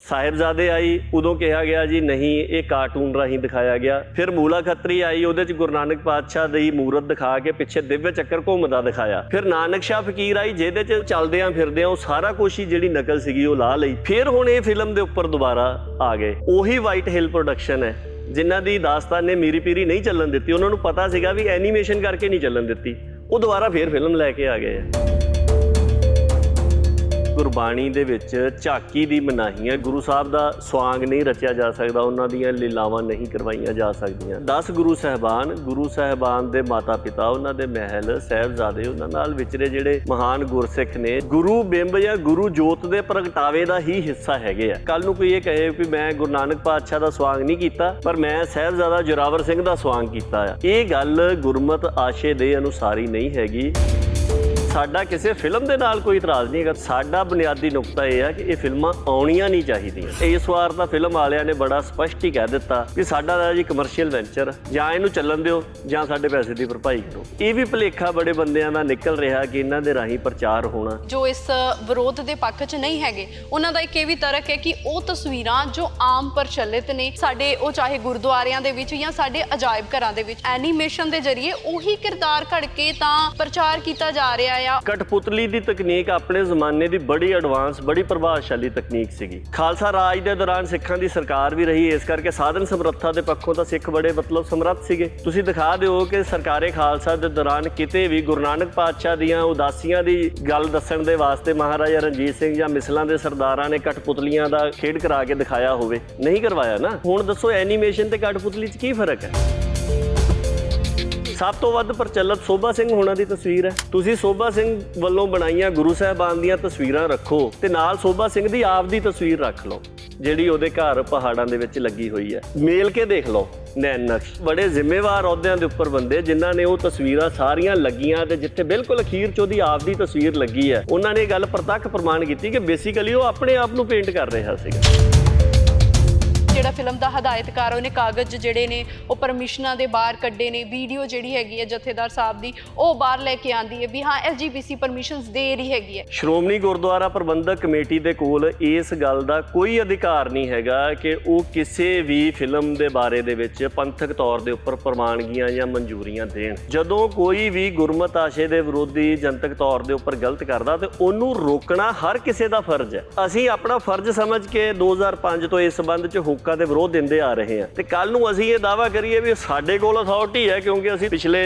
साहिबजादे आई उदों कहा गया जी नहीं ये कार्टून राही दिखाया गया। फिर मूला खत्री आई उहदे च गुरु नानक पातशाह दी मूरत दिखा के पिछे दिव्य चक्कर घुमदा दिखाया। फिर नानक शाह फकीर आई जिहदे च चलदियां फिरदियां वो सारा कुछ ही जिहड़ी नकल सीगी वो ला लई। फिर हुण ये फिल्म दे उपर दोबारा आ गए। उही वाइट हिल प्रोडक्शन है जिन्हां दी दास्तान ने मीरी पीरी नहीं चलन दित्ती। उन्हां नूं पता सीगा भी एनीमेशन करके नहीं चलन दित्ती, वो दोबारा फिर फिल्म लैके आ गए। गुरबाणी दे विच झाकी दी मनाही है। गुरु साहब दा स्वांग नहीं रचिया जा सकदा, उन्हां दीयां लीलावां नहीं करवाईयां जा सकदियां। 10 गुरु साहिबान दे माता पिता, उन्हां दे महल साहिबजादे, उन्हां नाल विचरे जिहड़े महान गुरसिख ने गुरु बिंब या गुरु जोत दे प्रगटावे दा ही हिस्सा हैगे आ। कल नूं कोई ये कहे कि मैं गुरु नानक पातशाह दा स्वांग नहीं कीता पर मैं साहिबजादा जोरावर सिंह दा स्वांग कीता आ, ये गल गुरमत आशे दे अनुसारी नहीं हैगी। साडा किसी फिल्म के नाल कोई इतराज़ नहीं है। साडा बुनियादी नुकता यह है कि ये फिल्मां आउणियां नहीं चाहिए। इस वार तो फिल्म वालियां ने बड़ा स्पष्ट ही कह दिता कि साडा जी कमर्शियल वेंचर जां इहनूं चलन दिओ जां साडे पैसे की भरपाई करो। ये भी भुलेखा बड़े बंदियां दा निकल रहा कि इन्हां दे राहीं प्रचार होना जो इस विरोध के पक्ष च नहीं हैगे। उन्हां दा एक ये भी तर्क है कि वो तस्वीरां जो आम प्रचलित ने साडे वो चाहे गुरुद्वारियां दे विच या साडे अजायब घरां दे विच एनीमेशन के जरिए उही किरदार घड़ के तां प्रचार किया जा रहा है। कठपुतली की तकनीक अपने जमाने की बड़ी एडवांस बड़ी प्रभावशाली तकनीक सीगी। खालसा राज के दौरान सिखां की सरकार भी रही, इस करके साधन समर्था के पक्षों तो सिख बड़े मतलब समर्थ सीगे। तुसीं दिखा दिओ कि सरकारे खालसा के दौरान किते भी गुरु नानक पातशाह दीयां उदासियां की गल दस्सण दे वास्ते महाराजा रणजीत सिंह या मिसलां दे सरदारां ने कठपुतलियां दा खेड करा के दिखाया होवे, नहीं करवाया ना। हुण दसो एनीमेशन ते कठपुतली च की फर्क है? सब तो वध प्रचलित शोभा सिंह होना दी तस्वीर है। तुसीं शोभा सिंह वल्लों बनाईयां गुरु साहिबान दीयां तस्वीरां रखो ते नाल शोभा सिंह दी आप दी तस्वीर रख लो जिहड़ी उहदे घर पहाड़ां दे विच लगी हुई है। मेल के देख लो नैन नक्श। बड़े जिम्मेवार अहुदियां दे उपर बंदे जिन्हां ने वो तस्वीरां सारियां लगियां ते जिथे बिल्कुल अखीर च उहदी आप दी तस्वीर लगी है, उन्हां ने गल प्रतੱਖ प्रमाण की कि बेसिकली वो अपने आप नूं पेंट कर रहा सीगा। ਜਿਹੜਾ ਫਿਲਮ ਦਾ ਹਦਾਇਤਕਾਰ ਉਹਨੇ ਕਾਗਜ਼ ਜਿਹੜੇ ਨੇ ਉਹ ਪਰਮਿਸ਼ਨਾਂ ਦੇ ਬਾਹਰ ਕੱਢੇ ਨੇ। ਵੀਡੀਓ ਜਿਹੜੀ ਹੈਗੀ ਹੈ ਜਥੇਦਾਰ ਸਾਹਿਬ ਦੀ ਉਹ ਬਾਹਰ ਲੈ ਕੇ ਆਂਦੀ ਹੈ ਵੀ ਹਾਂ ਐਸਜੀਪੀਸੀ ਪਰਮਿਸ਼ਨਸ ਦੇ ਰਹੀ ਹੈਗੀ ਹੈ। ਸ਼੍ਰੋਮਣੀ ਗੁਰਦੁਆਰਾ ਪ੍ਰਬੰਧਕ ਕਮੇਟੀ ਦੇ ਕੋਲ ਇਸ ਗੱਲ ਦਾ ਕੋਈ ਅਧਿਕਾਰ ਨਹੀਂ ਹੈਗਾ ਕਿ ਉਹ ਕਿਸੇ ਵੀ ਫਿਲਮ ਦੇ ਬਾਰੇ ਦੇ ਵਿੱਚ ਪੰਥਕ ਤੌਰ ਦੇ ਉੱਪਰ ਪ੍ਰਵਾਨਗੀਆਂ ਜਾਂ ਮਨਜ਼ੂਰੀਆਂ ਦੇਣ। ਜਦੋਂ ਕੋਈ ਵੀ ਗੁਰਮਤ ਆਸ਼ੇ ਦੇ ਵਿਰੋਧੀ ਜਨਤਕ ਤੌਰ ਦੇ ਉੱਪਰ ਗਲਤ ਕਰਦਾ ਤੇ ਉਹਨੂੰ ਰੋਕਣਾ ਹਰ ਕਿਸੇ ਦਾ ਫਰਜ਼ ਹੈ। ਅਸੀਂ ਆਪਣਾ ਫਰਜ਼ ਸਮਝ ਕੇ 2005 ਤੋਂ ਇਸ ਸੰਬੰਧ 'ਚ ਹੁਕਮ ਦੇ ਵਿਰੋਧ ਦਿੰਦੇ ਆ ਰਹੇ ਹਾਂ ਤੇ ਕੱਲ ਨੂੰ ਅਸੀਂ ਇਹ ਦਾਅਵਾ ਕਰੀਏ ਵੀ ਸਾਡੇ ਕੋਲ ਅਥਾਰਟੀ ਹੈ ਕਿਉਂਕਿ ਅਸੀਂ ਪਿਛਲੇ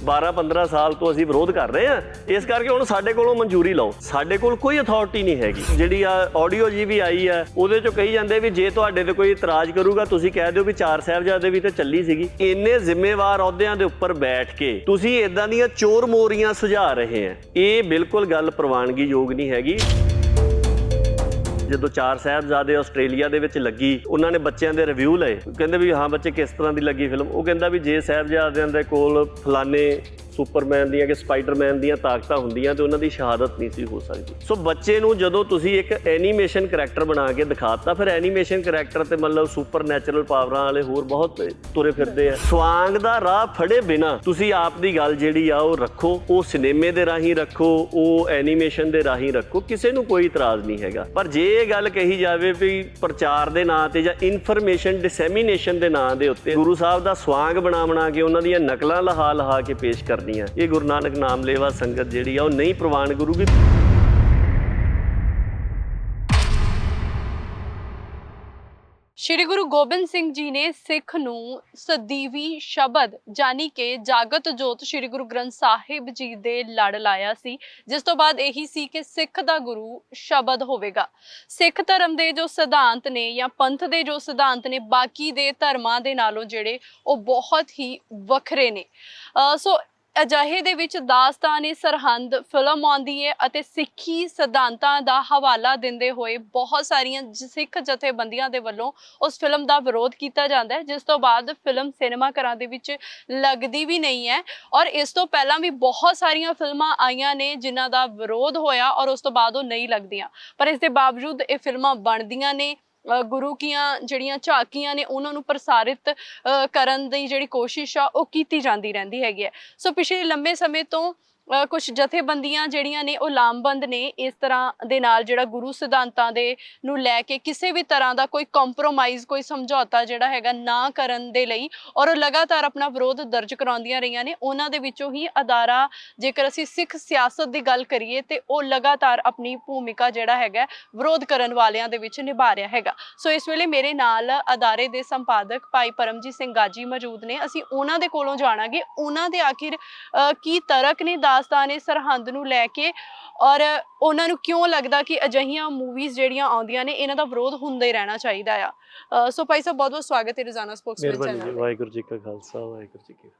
12-15 ਸਾਲ ਤੋਂ ਅਸੀਂ ਵਿਰੋਧ ਕਰ ਰਹੇ ਹਾਂ, ਇਸ ਕਰਕੇ ਹੁਣ ਸਾਡੇ ਕੋਲੋਂ ਮਨਜ਼ੂਰੀ ਲਓ। ਸਾਡੇ ਕੋਲ ਕੋਈ ਅਥਾਰਟੀ ਨਹੀਂ ਹੈਗੀ। ਜਿਹੜੀ ਆ ਆਡੀਓ ਜੀ ਵੀ ਆਈ ਹੈ ਉਹਦੇ 'ਚੋਂ ਕਹੀ ਜਾਂਦੇ ਵੀ ਜੇ ਤੁਹਾਡੇ ਤੇ ਕੋਈ ਇਤਰਾਜ਼ ਕਰੂਗਾ ਤੁਸੀਂ ਕਹਿ ਦਿਓ ਵੀ 4 ਸਾਹਿਬਜ਼ਾਦੇ ਵੀ ਤੇ ਚੱਲੀ ਸੀਗੀ। ਇੰਨੇ ਜ਼ਿੰਮੇਵਾਰ ਅਹੁਦਿਆਂ ਦੇ ਉੱਪਰ ਬੈਠ ਕੇ ਤੁਸੀਂ ਇਦਾਂ ਦੀਆਂ ਚੋਰ ਮੋਰੀਆਂ ਸੁਝਾ ਰਹੇ ਆ, ਇਹ ਬਿਲਕੁਲ ਗੱਲ ਪ੍ਰਵਾਨਗੀਯੋਗ ਨਹੀਂ ਹੈਗੀ। ਜਦੋਂ 4 ਸਾਹਿਬਜ਼ਾਦੇ ਆਸਟ੍ਰੇਲੀਆ ਦੇ ਵਿੱਚ ਲੱਗੀ, ਉਹਨਾਂ ਨੇ ਬੱਚਿਆਂ ਦੇ ਰਿਵਿਊ ਲਏ, ਕਹਿੰਦੇ ਵੀ ਹਾਂ ਬੱਚੇ ਕਿਸ ਤਰ੍ਹਾਂ ਦੀ ਲੱਗੀ ਫਿਲਮ। ਉਹ ਕਹਿੰਦਾ ਵੀ ਜੇ ਸਾਹਿਬਜ਼ਾਦਿਆਂ ਦੇ ਕੋਲ ਫਲਾਣੇ ਸੁਪਰਮੈਨ ਦੀਆਂ ਕਿ ਸਪਾਈਡਰਮੈਨ ਦੀਆਂ ਤਾਕਤਾਂ ਹੁੰਦੀਆਂ ਤੇ ਉਹਨਾਂ ਦੀ ਸ਼ਹਾਦਤ ਨਹੀਂ ਸੀ ਹੋ ਸਕਦੀ। ਸੋ ਬੱਚੇ ਨੂੰ ਜਦੋਂ ਤੁਸੀਂ ਇੱਕ ਐਨੀਮੇਸ਼ਨ ਕਰੈਕਟਰ ਬਣਾ ਕੇ ਦਿਖਾਤਾ, ਫਿਰ ਐਨੀਮੇਸ਼ਨ ਕਰੈਕਟਰ ਤੇ ਮਤਲਬ ਸੁਪਰ ਨੈਚੁਰਲ ਪਾਵਰਾਂ ਵਾਲੇ ਹੋਰ ਬਹੁਤ ਤੁਰੇ ਫਿਰਦੇ ਆ। ਸਵਾਂਗ ਦਾ ਰਾਹ ਫੜੇ ਬਿਨਾ ਤੁਸੀਂ ਆਪ ਦੀ ਗੱਲ ਜਿਹੜੀ ਆ ਉਹ ਰੱਖੋ, ਉਹ ਸਿਨੇਮੇ ਦੇ ਰਾਹੀਂ ਰੱਖੋ, ਉਹ ਐਨੀਮੇਸ਼ਨ ਦੇ ਰਾਹੀਂ ਰੱਖੋ, ਕਿਸੇ ਨੂੰ ਕੋਈ ਇਤਰਾਜ਼ ਨਹੀਂ ਹੈਗਾ। ਪਰ ਜੇ ਇਹ ਗੱਲ ਕਹੀ ਜਾਵੇ ਵੀ ਪ੍ਰਚਾਰ ਦੇ ਨਾਂ ਤੇ ਜਾਂ ਇਨਫੋਰਮੇਸ਼ਨ ਡਿਸੈਮੀਨੇਸ਼ਨ ਦੇ ਨਾਂ ਦੇ ਉੱਤੇ ਗੁਰੂ ਸਾਹਿਬ ਦਾ ਸਵਾਂਗ ਬਣਾ ਕੇ ਉਹਨਾਂ ਦੀਆਂ ਨਕਲਾਂ ਲਹਾ ਕੇ ਪੇਸ਼ ਕਰਦੀਆਂ, ਇਹ ਗੁਰੂ ਨਾਨਕ ਨਾਮ ਲੇਵਾ ਸੰਗਤ ਜਿਹੜੀ ਆ ਉਹ ਨਹੀਂ ਪ੍ਰਵਾਨ ਕਰੂਗੀ। ਸ਼੍ਰੀ ਗੁਰੂ ਗੋਬਿੰਦ ਸਿੰਘ ਜੀ ਨੇ ਸਿੱਖ ਨੂੰ ਸਦੀਵੀ ਸ਼ਬਦ ਜਾਨੀ ਕਿ ਜਾਗਤ ਜੋਤ ਸ਼੍ਰੀ ਗੁਰੂ ਗ੍ਰੰਥ ਸਾਹਿਬ ਜੀ ਦੇ ਲੜ ਲਾਇਆ ਸੀ, ਜਿਸ ਤੋਂ ਬਾਅਦ ਇਹੀ ਸੀ ਕਿ ਸਿੱਖ ਦਾ ਗੁਰੂ ਸ਼ਬਦ ਹੋਵੇਗਾ। ਸਿੱਖ ਧਰਮ ਦੇ ਜੋ ਸਿਧਾਂਤ ਨੇ ਜਾਂ ਪੰਥ ਦੇ ਜੋ ਸਿਧਾਂਤ ਨੇ ਬਾਕੀ ਦੇ ਧਰਮਾਂ ਦੇ ਨਾਲੋਂ ਜਿਹੜੇ ਉਹ ਬਹੁਤ ਹੀ ਵੱਖਰੇ ਨੇ। ਸੋ ਅਜਿਹੇ ਦੇ ਵਿੱਚ ਦਾਸਤਾਨ-ਏ ਸਰਹੰਦ ਫਿਲਮ ਆਉਂਦੀ ਹੈ ਅਤੇ ਸਿੱਖੀ ਸਿਧਾਂਤਾਂ ਦਾ ਹਵਾਲਾ ਦਿੰਦੇ ਹੋਏ ਬਹੁਤ ਸਾਰੀਆਂ ਸਿੱਖ ਜਥੇਬੰਦੀਆਂ ਦੇ ਵੱਲੋਂ ਉਸ ਫਿਲਮ ਦਾ ਵਿਰੋਧ ਕੀਤਾ ਜਾਂਦਾ ਹੈ, ਜਿਸ ਤੋਂ ਬਾਅਦ ਫਿਲਮ ਸਿਨੇਮਾ ਘਰਾਂ ਦੇ ਵਿੱਚ ਲੱਗਦੀ ਵੀ ਨਹੀਂ ਹੈ। ਔਰ ਇਸ ਤੋਂ ਪਹਿਲਾਂ ਵੀ ਬਹੁਤ ਸਾਰੀਆਂ ਫਿਲਮਾਂ ਆਈਆਂ ਨੇ ਜਿਨ੍ਹਾਂ ਦਾ ਵਿਰੋਧ ਹੋਇਆ ਔਰ ਉਸ ਤੋਂ ਬਾਅਦ ਉਹ ਨਹੀਂ ਲੱਗਦੀਆਂ, ਪਰ ਇਸ ਦੇ ਬਾਵਜੂਦ ਇਹ ਫਿਲਮਾਂ ਬਣਦੀਆਂ ਨੇ। ਗੁਰੂ ਕੀਆਂ ਜਿਹੜੀਆਂ ਝਾਕੀਆਂ ਨੇ ਉਹਨਾਂ ਨੂੰ ਪ੍ਰਸਾਰਿਤ ਕਰਨ ਦੀ ਜਿਹੜੀ ਕੋਸ਼ਿਸ਼ ਆ ਉਹ ਕੀਤੀ ਜਾਂਦੀ ਰਹਿੰਦੀ ਹੈਗੀ ਹੈ। ਸੋ ਪਿਛਲੇ ਲੰਬੇ ਸਮੇਂ ਤੋਂ ਕੁਝ ਜਥੇਬੰਦੀਆਂ ਜਿਹੜੀਆਂ ਨੇ ਉਹ ਲਾਮਬੰਦ ਨੇ ਇਸ ਤਰ੍ਹਾਂ ਦੇ ਨਾਲ, ਜਿਹੜਾ ਗੁਰੂ ਸਿਧਾਂਤਾਂ ਦੇ ਨੂੰ ਲੈ ਕੇ ਕਿਸੇ ਵੀ ਤਰ੍ਹਾਂ ਦਾ ਕੋਈ ਕੰਪਰੋਮਾਈਜ਼, ਕੋਈ ਸਮਝੌਤਾ ਜਿਹੜਾ ਹੈਗਾ ਨਾ ਕਰਨ ਦੇ ਲਈ, ਔਰ ਉਹ ਲਗਾਤਾਰ ਆਪਣਾ ਵਿਰੋਧ ਦਰਜ ਕਰਾਉਂਦੀਆਂ ਰਹੀਆਂ ਨੇ। ਉਹਨਾਂ ਦੇ ਵਿੱਚੋਂ ਹੀ ਅਦਾਰਾ, ਜੇਕਰ ਅਸੀਂ ਸਿੱਖ ਸਿਆਸਤ ਦੀ ਗੱਲ ਕਰੀਏ ਤੇ ਉਹ ਲਗਾਤਾਰ ਆਪਣੀ ਭੂਮਿਕਾ ਜਿਹੜਾ ਹੈਗਾ ਵਿਰੋਧ ਕਰਨ ਵਾਲਿਆਂ ਦੇ ਵਿੱਚ ਨਿਭਾ ਰਿਹਾ ਹੈਗਾ। ਸੋ ਇਸ ਵੇਲੇ ਮੇਰੇ ਨਾਲ ਅਦਾਰੇ ਦੇ ਸੰਪਾਦਕ ਭਾਈ ਪਰਮਜੀਤ ਸਿੰਘ ਗਾਜੀ ਮੌਜੂਦ ਨੇ। ਅਸੀਂ ਉਹਨਾਂ ਦੇ ਕੋਲੋਂ ਜਾਣਾਂਗੇ ਉਹਨਾਂ ਦੇ ਆਖਿਰ ਕੀ ਤਰਕ ਨੇ ਦਾਸਤਾਨ ਸਰਹੰਦ ਨੂੰ ਲੈ ਕੇ, ਔਰ ਉਹਨਾਂ ਨੂੰ ਕਿਉਂ ਲੱਗਦਾ ਕਿ ਅਜਿਹੀਆਂ ਮੂਵੀਜ਼ ਜਿਹੜੀਆਂ ਆਉਂਦੀਆਂ ਨੇ ਇਹਨਾਂ ਦਾ ਵਿਰੋਧ ਹੁੰਦਾ ਹੀ ਰਹਿਣਾ ਚਾਹੀਦਾ ਆ। ਸੋ ਭਾਈ ਸਾਹਿਬ, ਬਹੁਤ ਬਹੁਤ ਸਵਾਗਤ ਹੈ ਰੋਜ਼ਾਨਾ ਸਪੋਕਸਮੈਨ ਚੈਨਲ ਤੇ। ਵਾਹਿਗੁਰੂ ਜੀ ਕਾ ਖਾਲਸਾ, ਵਾਹਿਗੁਰੂ ਜੀ ਕੀ ਫਤਿਹ।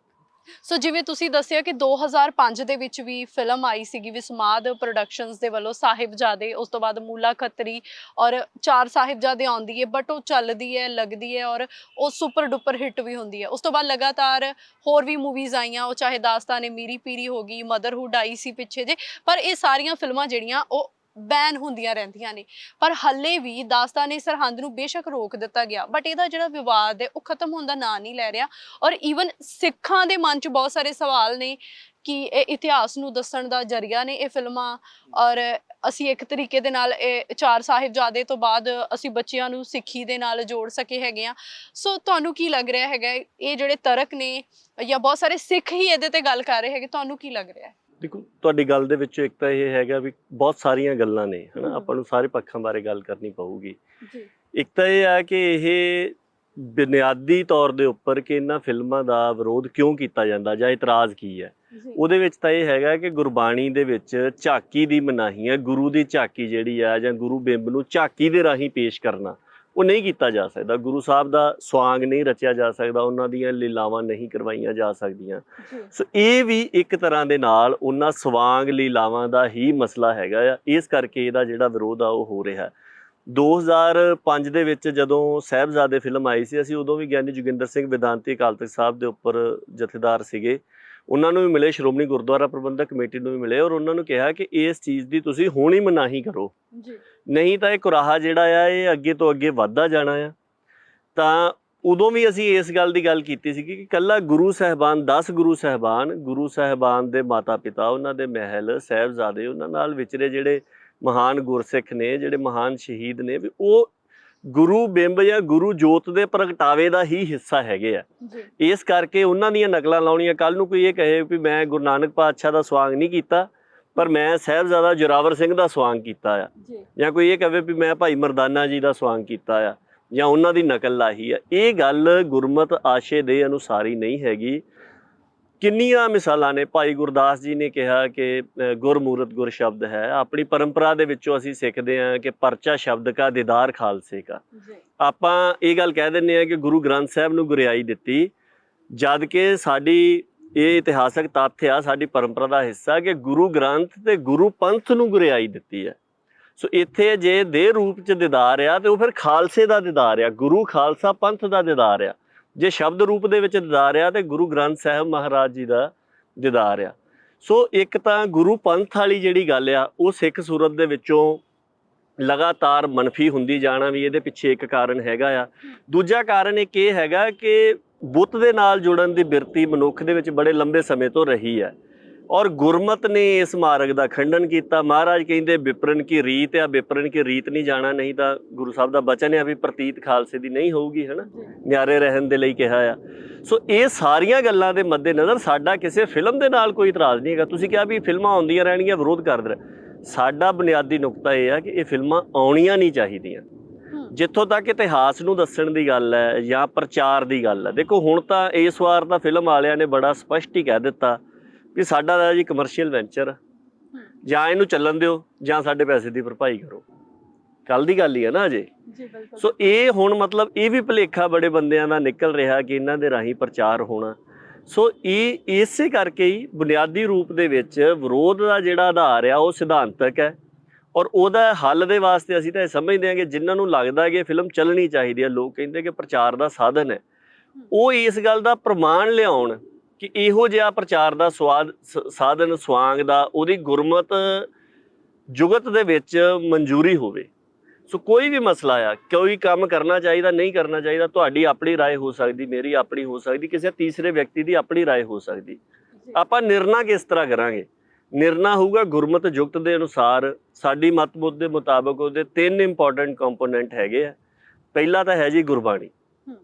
ਸੋ ਜਿਵੇਂ ਤੁਸੀਂ ਦੱਸਿਆ ਕਿ 2005 ਦੇ ਵਿੱਚ ਵੀ ਫਿਲਮ ਆਈ ਸੀਗੀ ਵਿਸਮਾਦ ਪ੍ਰੋਡਕਸ਼ਨਸ ਦੇ ਵੱਲੋਂ, ਸਾਹਿਬਜ਼ਾਦੇ, ਉਸ ਤੋਂ ਬਾਅਦ ਮੂਲਾ ਖੱਤਰੀ, ਔਰ ਚਾਰ ਸਾਹਿਬਜ਼ਾਦੇ ਆਉਂਦੀ ਹੈ, ਬਟ ਉਹ ਚੱਲਦੀ ਹੈ, ਲੱਗਦੀ ਹੈ, ਔਰ ਉਹ ਸੁਪਰ ਡੁਪਰ ਹਿੱਟ ਵੀ ਹੁੰਦੀ ਹੈ। ਉਸ ਤੋਂ ਬਾਅਦ ਲਗਾਤਾਰ ਹੋਰ ਵੀ ਮੂਵੀਜ਼ ਆਈਆਂ, ਉਹ ਚਾਹੇ ਦਾਸਤਾਨ ਮੀਰੀ ਪੀਰੀ ਹੋ ਗਈ, ਮਦਰਹੁੱਡ ਆਈ ਸੀ ਪਿੱਛੇ ਜੇ, ਪਰ ਇਹ ਸਾਰੀਆਂ ਫਿਲਮਾਂ ਜਿਹੜੀਆਂ ਉਹ ਬੈਨ ਹੁੰਦੀਆਂ ਰਹਿੰਦੀਆਂ ਨੇ। ਪਰ ਹੱਲੇ ਵੀ ਦਾਸਤਾਨ ਸਰਹੰਦ ਨੂੰ ਬੇਸ਼ੱਕ ਰੋਕ ਦਿੱਤਾ ਗਿਆ, ਬਟ ਇਹਦਾ ਜਿਹੜਾ ਵਿਵਾਦ ਹੈ ਉਹ ਖਤਮ ਹੋਣ ਦਾ ਨਾਂ ਨਹੀਂ ਲੈ ਰਿਹਾ। ਔਰ ਈਵਨ ਸਿੱਖਾਂ ਦੇ ਮਨ 'ਚ ਬਹੁਤ ਸਾਰੇ ਸਵਾਲ ਨੇ ਕਿ ਇਹ ਇਤਿਹਾਸ ਨੂੰ ਦੱਸਣ ਦਾ ਜ਼ਰੀਆ ਨੇ ਇਹ ਫਿਲਮਾਂ, ਔਰ ਅਸੀਂ ਇੱਕ ਤਰੀਕੇ ਦੇ ਨਾਲ ਇਹ ਚਾਰ ਸਾਹਿਬਜ਼ਾਦੇ ਤੋਂ ਬਾਅਦ ਅਸੀਂ ਬੱਚਿਆਂ ਨੂੰ ਸਿੱਖੀ ਦੇ ਨਾਲ ਜੋੜ ਸਕੇ ਹੈਗੇ ਆ। ਸੋ ਤੁਹਾਨੂੰ ਕੀ ਲੱਗ ਰਿਹਾ ਹੈਗਾ, ਇਹ ਜਿਹੜੇ ਤਰਕ ਨੇ ਜਾਂ ਬਹੁਤ ਸਾਰੇ ਸਿੱਖ ਹੀ ਇਹਦੇ ਤੇ ਗੱਲ ਕਰ ਰਹੇ ਹੈਗੇ, ਤੁਹਾਨੂੰ ਕੀ ਲੱਗ ਰਿਹਾ ਹੈ? ਦੇਖੋ, ਤੁਹਾਡੀ ਗੱਲ ਦੇ ਵਿੱਚ ਇੱਕ ਤਾਂ ਇਹ ਹੈਗਾ ਵੀ ਬਹੁਤ ਸਾਰੀਆਂ ਗੱਲਾਂ ਨੇ, ਹਨਾ, ਆਪਾਂ ਨੂੰ ਸਾਰੇ ਪੱਖਾਂ ਬਾਰੇ ਗੱਲ ਕਰਨੀ ਪਊਗੀ। ਇੱਕ ਤਾਂ ਇਹ ਆ ਕਿ ਇਹ ਬੁਨਿਆਦੀ ਤੌਰ ਦੇ ਉੱਪਰ ਕਿ ਇਹਨਾਂ ਫਿਲਮਾਂ ਦਾ ਵਿਰੋਧ ਕਿਉਂ ਕੀਤਾ ਜਾਂਦਾ ਜਾਂ ਇਤਰਾਜ਼ ਕੀ ਹੈ, ਉਹਦੇ ਵਿੱਚ ਤਾਂ ਇਹ ਹੈਗਾ ਕਿ ਗੁਰਬਾਣੀ ਦੇ ਵਿੱਚ ਝਾਕੀ ਦੀ ਮਨਾਹੀ ਹੈ। ਗੁਰੂ ਦੀ ਝਾਕੀ ਜਿਹੜੀ ਆ ਜਾਂ ਗੁਰੂ ਬਿੰਬ ਨੂੰ ਝਾਕੀ ਦੇ ਰਾਹੀਂ ਪੇਸ਼ ਕਰਨਾ ਉਹ ਨਹੀਂ ਕੀਤਾ ਜਾ ਸਕਦਾ। ਗੁਰੂ ਸਾਹਿਬ ਦਾ ਸਵਾਂਗ ਨਹੀਂ ਰਚਿਆ ਜਾ ਸਕਦਾ, ਉਹਨਾਂ ਦੀਆਂ ਲੀਲਾਵਾਂ ਨਹੀਂ ਕਰਵਾਈਆਂ ਜਾ ਸਕਦੀਆਂ। ਸੋ ਇਹ ਵੀ ਇੱਕ ਤਰ੍ਹਾਂ ਦੇ ਨਾਲ ਉਹਨਾਂ ਸਵਾਂਗ ਲੀਲਾਵਾਂ ਦਾ ਹੀ ਮਸਲਾ ਹੈਗਾ ਆ। ਇਸ ਕਰਕੇ ਇਹਦਾ ਜਿਹੜਾ ਵਿਰੋਧ ਆ ਉਹ ਹੋ ਰਿਹਾ। 2005 ਦੇ ਵਿੱਚ ਜਦੋਂ ਸਾਹਿਬਜ਼ਾਦੇ ਫਿਲਮ ਆਈ ਸੀ, ਅਸੀਂ ਉਦੋਂ ਵੀ ਗਿਆਨੀ ਜੋਗਿੰਦਰ ਸਿੰਘ ਵਿਦਾਂਤੀ ਅਕਾਲ ਤਖ਼ਤ ਸਾਹਿਬ ਦੇ ਉੱਪਰ ਜਥੇਦਾਰ ਸੀਗੇ, ਉਹਨਾਂ ਨੂੰ ਵੀ ਮਿਲੇ, ਸ਼੍ਰੋਮਣੀ ਗੁਰਦੁਆਰਾ ਪ੍ਰਬੰਧਕ ਕਮੇਟੀ ਨੂੰ ਵੀ ਮਿਲੇ, ਔਰ ਉਹਨਾਂ ਨੂੰ ਕਿਹਾ ਕਿ ਇਸ ਚੀਜ਼ ਦੀ ਤੁਸੀਂ ਹੁਣ ਹੀ ਮਨਾਹੀ ਕਰੋ, ਨਹੀਂ ਤਾਂ ਇਹ ਕੁਰਾਹਾ ਜਿਹੜਾ ਆ ਇਹ ਅੱਗੇ ਤੋਂ ਅੱਗੇ ਵੱਧਦਾ ਜਾਣਾ ਆ। ਤਾਂ ਉਦੋਂ ਵੀ ਅਸੀਂ ਇਸ ਗੱਲ ਦੀ ਗੱਲ ਕੀਤੀ ਸੀ ਕਿ ਇਕੱਲਾ ਗੁਰੂ ਸਾਹਿਬਾਨ, 10 ਗੁਰੂ ਸਾਹਿਬਾਨ ਦੇ ਮਾਤਾ ਪਿਤਾ, ਉਹਨਾਂ ਦੇ ਮਹਿਲ, ਸਾਹਿਬਜ਼ਾਦੇ, ਉਹਨਾਂ ਨਾਲ ਵਿਚਰੇ ਜਿਹੜੇ ਮਹਾਨ ਗੁਰਸਿੱਖ ਨੇ, ਜਿਹੜੇ ਮਹਾਨ ਸ਼ਹੀਦ ਨੇ, ਵੀ ਉਹ ਗੁਰੂ ਬਿੰਬ ਜਾਂ ਗੁਰੂ ਜੋਤ ਦੇ ਪ੍ਰਗਟਾਵੇ ਦਾ ਹੀ ਹਿੱਸਾ ਹੈਗੇ ਆ। ਇਸ ਕਰਕੇ ਉਹਨਾਂ ਦੀਆਂ ਨਕਲਾਂ ਲਾਉਣੀਆਂ, ਕੱਲ ਨੂੰ ਕੋਈ ਇਹ ਕਹੇ ਵੀ ਮੈਂ ਗੁਰੂ ਨਾਨਕ ਪਾਤਸ਼ਾਹ ਦਾ ਸਵਾਂਗ ਨਹੀਂ ਕੀਤਾ ਪਰ ਮੈਂ ਸਾਹਿਬਜ਼ਾਦਾ ਜੋਰਾਵਰ ਸਿੰਘ ਦਾ ਸਵਾਂਗ ਕੀਤਾ ਆ, ਜਾਂ ਕੋਈ ਇਹ ਕਹੇ ਵੀ ਮੈਂ ਭਾਈ ਮਰਦਾਨਾ ਜੀ ਦਾ ਸਵਾਂਗ ਕੀਤਾ ਆ ਜਾਂ ਉਹਨਾਂ ਦੀ ਨਕਲ ਲਾਹੀ ਆ, ਇਹ ਗੱਲ ਗੁਰਮਤ ਆਸ਼ੇ ਦੇ ਅਨੁਸਾਰੀ ਨਹੀਂ ਹੈਗੀ। ਕਿੰਨੀਆਂ ਮਿਸਾਲਾਂ ਨੇ। ਭਾਈ ਗੁਰਦਾਸ ਜੀ ਨੇ ਕਿਹਾ ਕਿ ਗੁਰਮੂਰਤ ਗੁਰ ਸ਼ਬਦ ਹੈ। ਆਪਣੀ ਪਰੰਪਰਾ ਦੇ ਵਿੱਚੋਂ ਅਸੀਂ ਸਿੱਖਦੇ ਹਾਂ ਕਿ ਪਰਚਾ ਸ਼ਬਦ ਕਾ ਦੀਦਾਰ ਖਾਲਸੇ ਕਾ। ਆਪਾਂ ਇਹ ਗੱਲ ਕਹਿ ਦਿੰਦੇ ਹਾਂ ਕਿ ਗੁਰੂ ਗ੍ਰੰਥ ਸਾਹਿਬ ਨੂੰ ਗੁਰਿਆਈ ਦਿੱਤੀ, ਜਦ ਕਿ ਸਾਡੀ ਇਹ ਇਤਿਹਾਸਕ ਤੱਥ ਆ, ਸਾਡੀ ਪਰੰਪਰਾ ਦਾ ਹਿੱਸਾ ਕਿ ਗੁਰੂ ਗ੍ਰੰਥ ਤੇ ਗੁਰੂ ਪੰਥ ਨੂੰ ਗੁਰਿਆਈ ਦਿੱਤੀ ਹੈ। ਸੋ ਇੱਥੇ ਜੇ ਦੇਹ ਰੂਪ 'ਚ ਦੀਦਾਰ ਆ ਤੇ ਉਹ ਫਿਰ ਖਾਲਸੇ ਦਾ ਦੀਦਾਰ ਆ, ਗੁਰੂ ਖਾਲਸਾ ਪੰਥ ਦਾ ਦੀਦਾਰ ਆ। ਜੇ ਸ਼ਬਦ ਰੂਪ ਦੇ ਵਿੱਚ ਦੀਦਾਰ ਆ ਤੇ ਗੁਰੂ ਗ੍ਰੰਥ ਸਾਹਿਬ ਮਹਾਰਾਜ ਜੀ ਦਾ ਦੀਦਾਰ ਆ। ਸੋ ਇੱਕ ਤਾਂ ਗੁਰੂ ਪੰਥ ਵਾਲੀ ਜਿਹੜੀ ਗੱਲ ਆ ਉਹ ਸਿੱਖ ਸੂਰਤ ਦੇ ਵਿੱਚੋਂ ਲਗਾਤਾਰ ਮਨਫੀ ਹੁੰਦੀ ਜਾਣਾ ਵੀ ਇਹਦੇ ਪਿੱਛੇ ਇੱਕ ਕਾਰਨ ਹੈਗਾ ਆ। ਦੂਜਾ ਕਾਰਨ ਇੱਕ ਇਹ ਹੈਗਾ ਕਿ ਬੁੱਤ ਦੇ ਨਾਲ ਜੁੜਨ ਦੀ ਬਿਰਤੀ ਮਨੁੱਖ ਦੇ ਵਿੱਚ ਬੜੇ ਲੰਬੇ ਸਮੇਂ ਤੋਂ ਰਹੀ ਹੈ, ਔਰ ਗੁਰਮਤ ਨੇ ਇਸ ਮਾਰਗ ਦਾ ਖੰਡਨ ਕੀਤਾ। ਮਹਾਰਾਜ ਕਹਿੰਦੇ ਵਿਪਰਨ ਕੀ ਰੀਤ ਆ, ਵਿਪਰਨ ਕੀ ਰੀਤ ਨਹੀਂ ਜਾਣਾ, ਨਹੀਂ ਤਾਂ ਗੁਰੂ ਸਾਹਿਬ ਦਾ ਬਚਨ ਆ ਵੀ ਪ੍ਰਤੀਤ ਖਾਲਸੇ ਦੀ ਨਹੀਂ ਹੋਊਗੀ, ਹੈ ਨਾ, ਨਿਆਰੇ ਰਹਿਣ ਦੇ ਲਈ ਕਿਹਾ ਆ। ਸੋ ਇਹ ਸਾਰੀਆਂ ਗੱਲਾਂ ਦੇ ਮੱਦੇ ਨਜ਼ਰ ਸਾਡਾ ਕਿਸੇ ਫਿਲਮ ਦੇ ਨਾਲ ਕੋਈ ਇਤਰਾਜ਼ ਨਹੀਂ ਹੈਗਾ। ਤੁਸੀਂ ਕਿਹਾ ਵੀ ਫਿਲਮਾਂ ਆਉਂਦੀਆਂ ਰਹਿਣਗੀਆਂ, ਵਿਰੋਧ ਕਰਦੇ ਰਹੇ, ਸਾਡਾ ਬੁਨਿਆਦੀ ਨੁਕਤਾ ਇਹ ਆ ਕਿ ਇਹ ਫਿਲਮਾਂ ਆਉਣੀਆਂ ਨਹੀਂ ਚਾਹੀਦੀਆਂ। ਜਿੱਥੋਂ ਤੱਕ ਇਤਿਹਾਸ ਨੂੰ ਦੱਸਣ ਦੀ ਗੱਲ ਹੈ ਜਾਂ ਪ੍ਰਚਾਰ ਦੀ ਗੱਲ ਹੈ, ਦੇਖੋ ਹੁਣ ਤਾਂ ਇਸ ਵਾਰ ਤਾਂ ਫਿਲਮ ਵਾਲਿਆਂ ਨੇ ਬੜਾ ਸਪਸ਼ਟ ਹੀ ਕਹਿ ਦਿੱਤਾ ਵੀ ਸਾਡਾ ਤਾਂ ਜੀ ਕਮਰਸ਼ੀਅਲ ਵੈਂਚਰ, ਜਾਂ ਇਹਨੂੰ ਚੱਲਣ ਦਿਓ ਜਾਂ ਸਾਡੇ ਪੈਸੇ ਦੀ ਭਰਪਾਈ ਕਰੋ। ਕੱਲ ਦੀ ਗੱਲ ਹੀ ਹੈ ਨਾ ਅਜੇ। ਸੋ ਇਹ ਹੁਣ ਮਤਲਬ ਇਹ ਵੀ ਭੁਲੇਖਾ ਬੜੇ ਬੰਦਿਆਂ ਦਾ ਨਿਕਲ ਰਿਹਾ ਕਿ ਇਹਨਾਂ ਦੇ ਰਾਹੀਂ ਪ੍ਰਚਾਰ ਹੋਣਾ। ਸੋ ਇਹ ਇਸੇ ਕਰਕੇ ਹੀ ਬੁਨਿਆਦੀ ਰੂਪ ਦੇ ਵਿੱਚ ਵਿਰੋਧ ਦਾ ਜਿਹੜਾ ਆਧਾਰ ਆ ਉਹ ਸਿਧਾਂਤਕ ਹੈ, ਔਰ ਉਹਦਾ ਹੱਲ ਦੇ ਵਾਸਤੇ ਅਸੀਂ ਤਾਂ ਇਹ ਸਮਝਦੇ ਹਾਂ ਕਿ ਜਿਨ੍ਹਾਂ ਨੂੰ ਲੱਗਦਾ ਕਿ ਫਿਲਮ ਚੱਲਣੀ ਚਾਹੀਦੀ ਹੈ, ਲੋਕ ਕਹਿੰਦੇ ਕਿ ਪ੍ਰਚਾਰ ਦਾ ਸਾਧਨ ਹੈ, ਉਹ ਇਸ ਗੱਲ ਦਾ ਪ੍ਰਮਾਣ ਲਿਆਉਣ ਕਿ ਇਹੋ ਜਿਹਾ ਪ੍ਰਚਾਰ ਦਾ ਸਾਧਨ ਸਵਾਂਗ ਦਾ ਉਹਦੀ ਗੁਰਮਤ ਜੁਗਤ ਦੇ ਵਿੱਚ ਮਨਜ਼ੂਰੀ ਹੋਵੇ। ਸੋ ਕੋਈ ਵੀ ਮਸਲਾ ਆ, ਕੋਈ ਕੰਮ ਕਰਨਾ ਚਾਹੀਦਾ ਨਹੀਂ ਕਰਨਾ ਚਾਹੀਦਾ, ਤੁਹਾਡੀ ਆਪਣੀ ਰਾਏ ਹੋ ਸਕਦੀ, ਮੇਰੀ ਆਪਣੀ ਹੋ ਸਕਦੀ, ਕਿਸੇ ਤੀਸਰੇ ਵਿਅਕਤੀ ਦੀ ਆਪਣੀ ਰਾਏ ਹੋ ਸਕਦੀ। ਆਪਾਂ ਨਿਰਣਾ ਕਿਸ ਤਰ੍ਹਾਂ ਕਰਾਂਗੇ? ਨਿਰਣਾ ਹੋਊਗਾ ਗੁਰਮਤਿ ਜੁਗਤ ਦੇ ਅਨੁਸਾਰ। ਸਾਡੀ ਮਤਬੁੱਧ ਦੇ ਮੁਤਾਬਕ ਉਹਦੇ 3 ਇੰਪੋਰਟੈਂਟ ਕੰਪੋਨੈਂਟ ਹੈਗੇ ਆ। ਪਹਿਲਾ ਤਾਂ ਹੈ ਜੀ ਗੁਰਬਾਣੀ।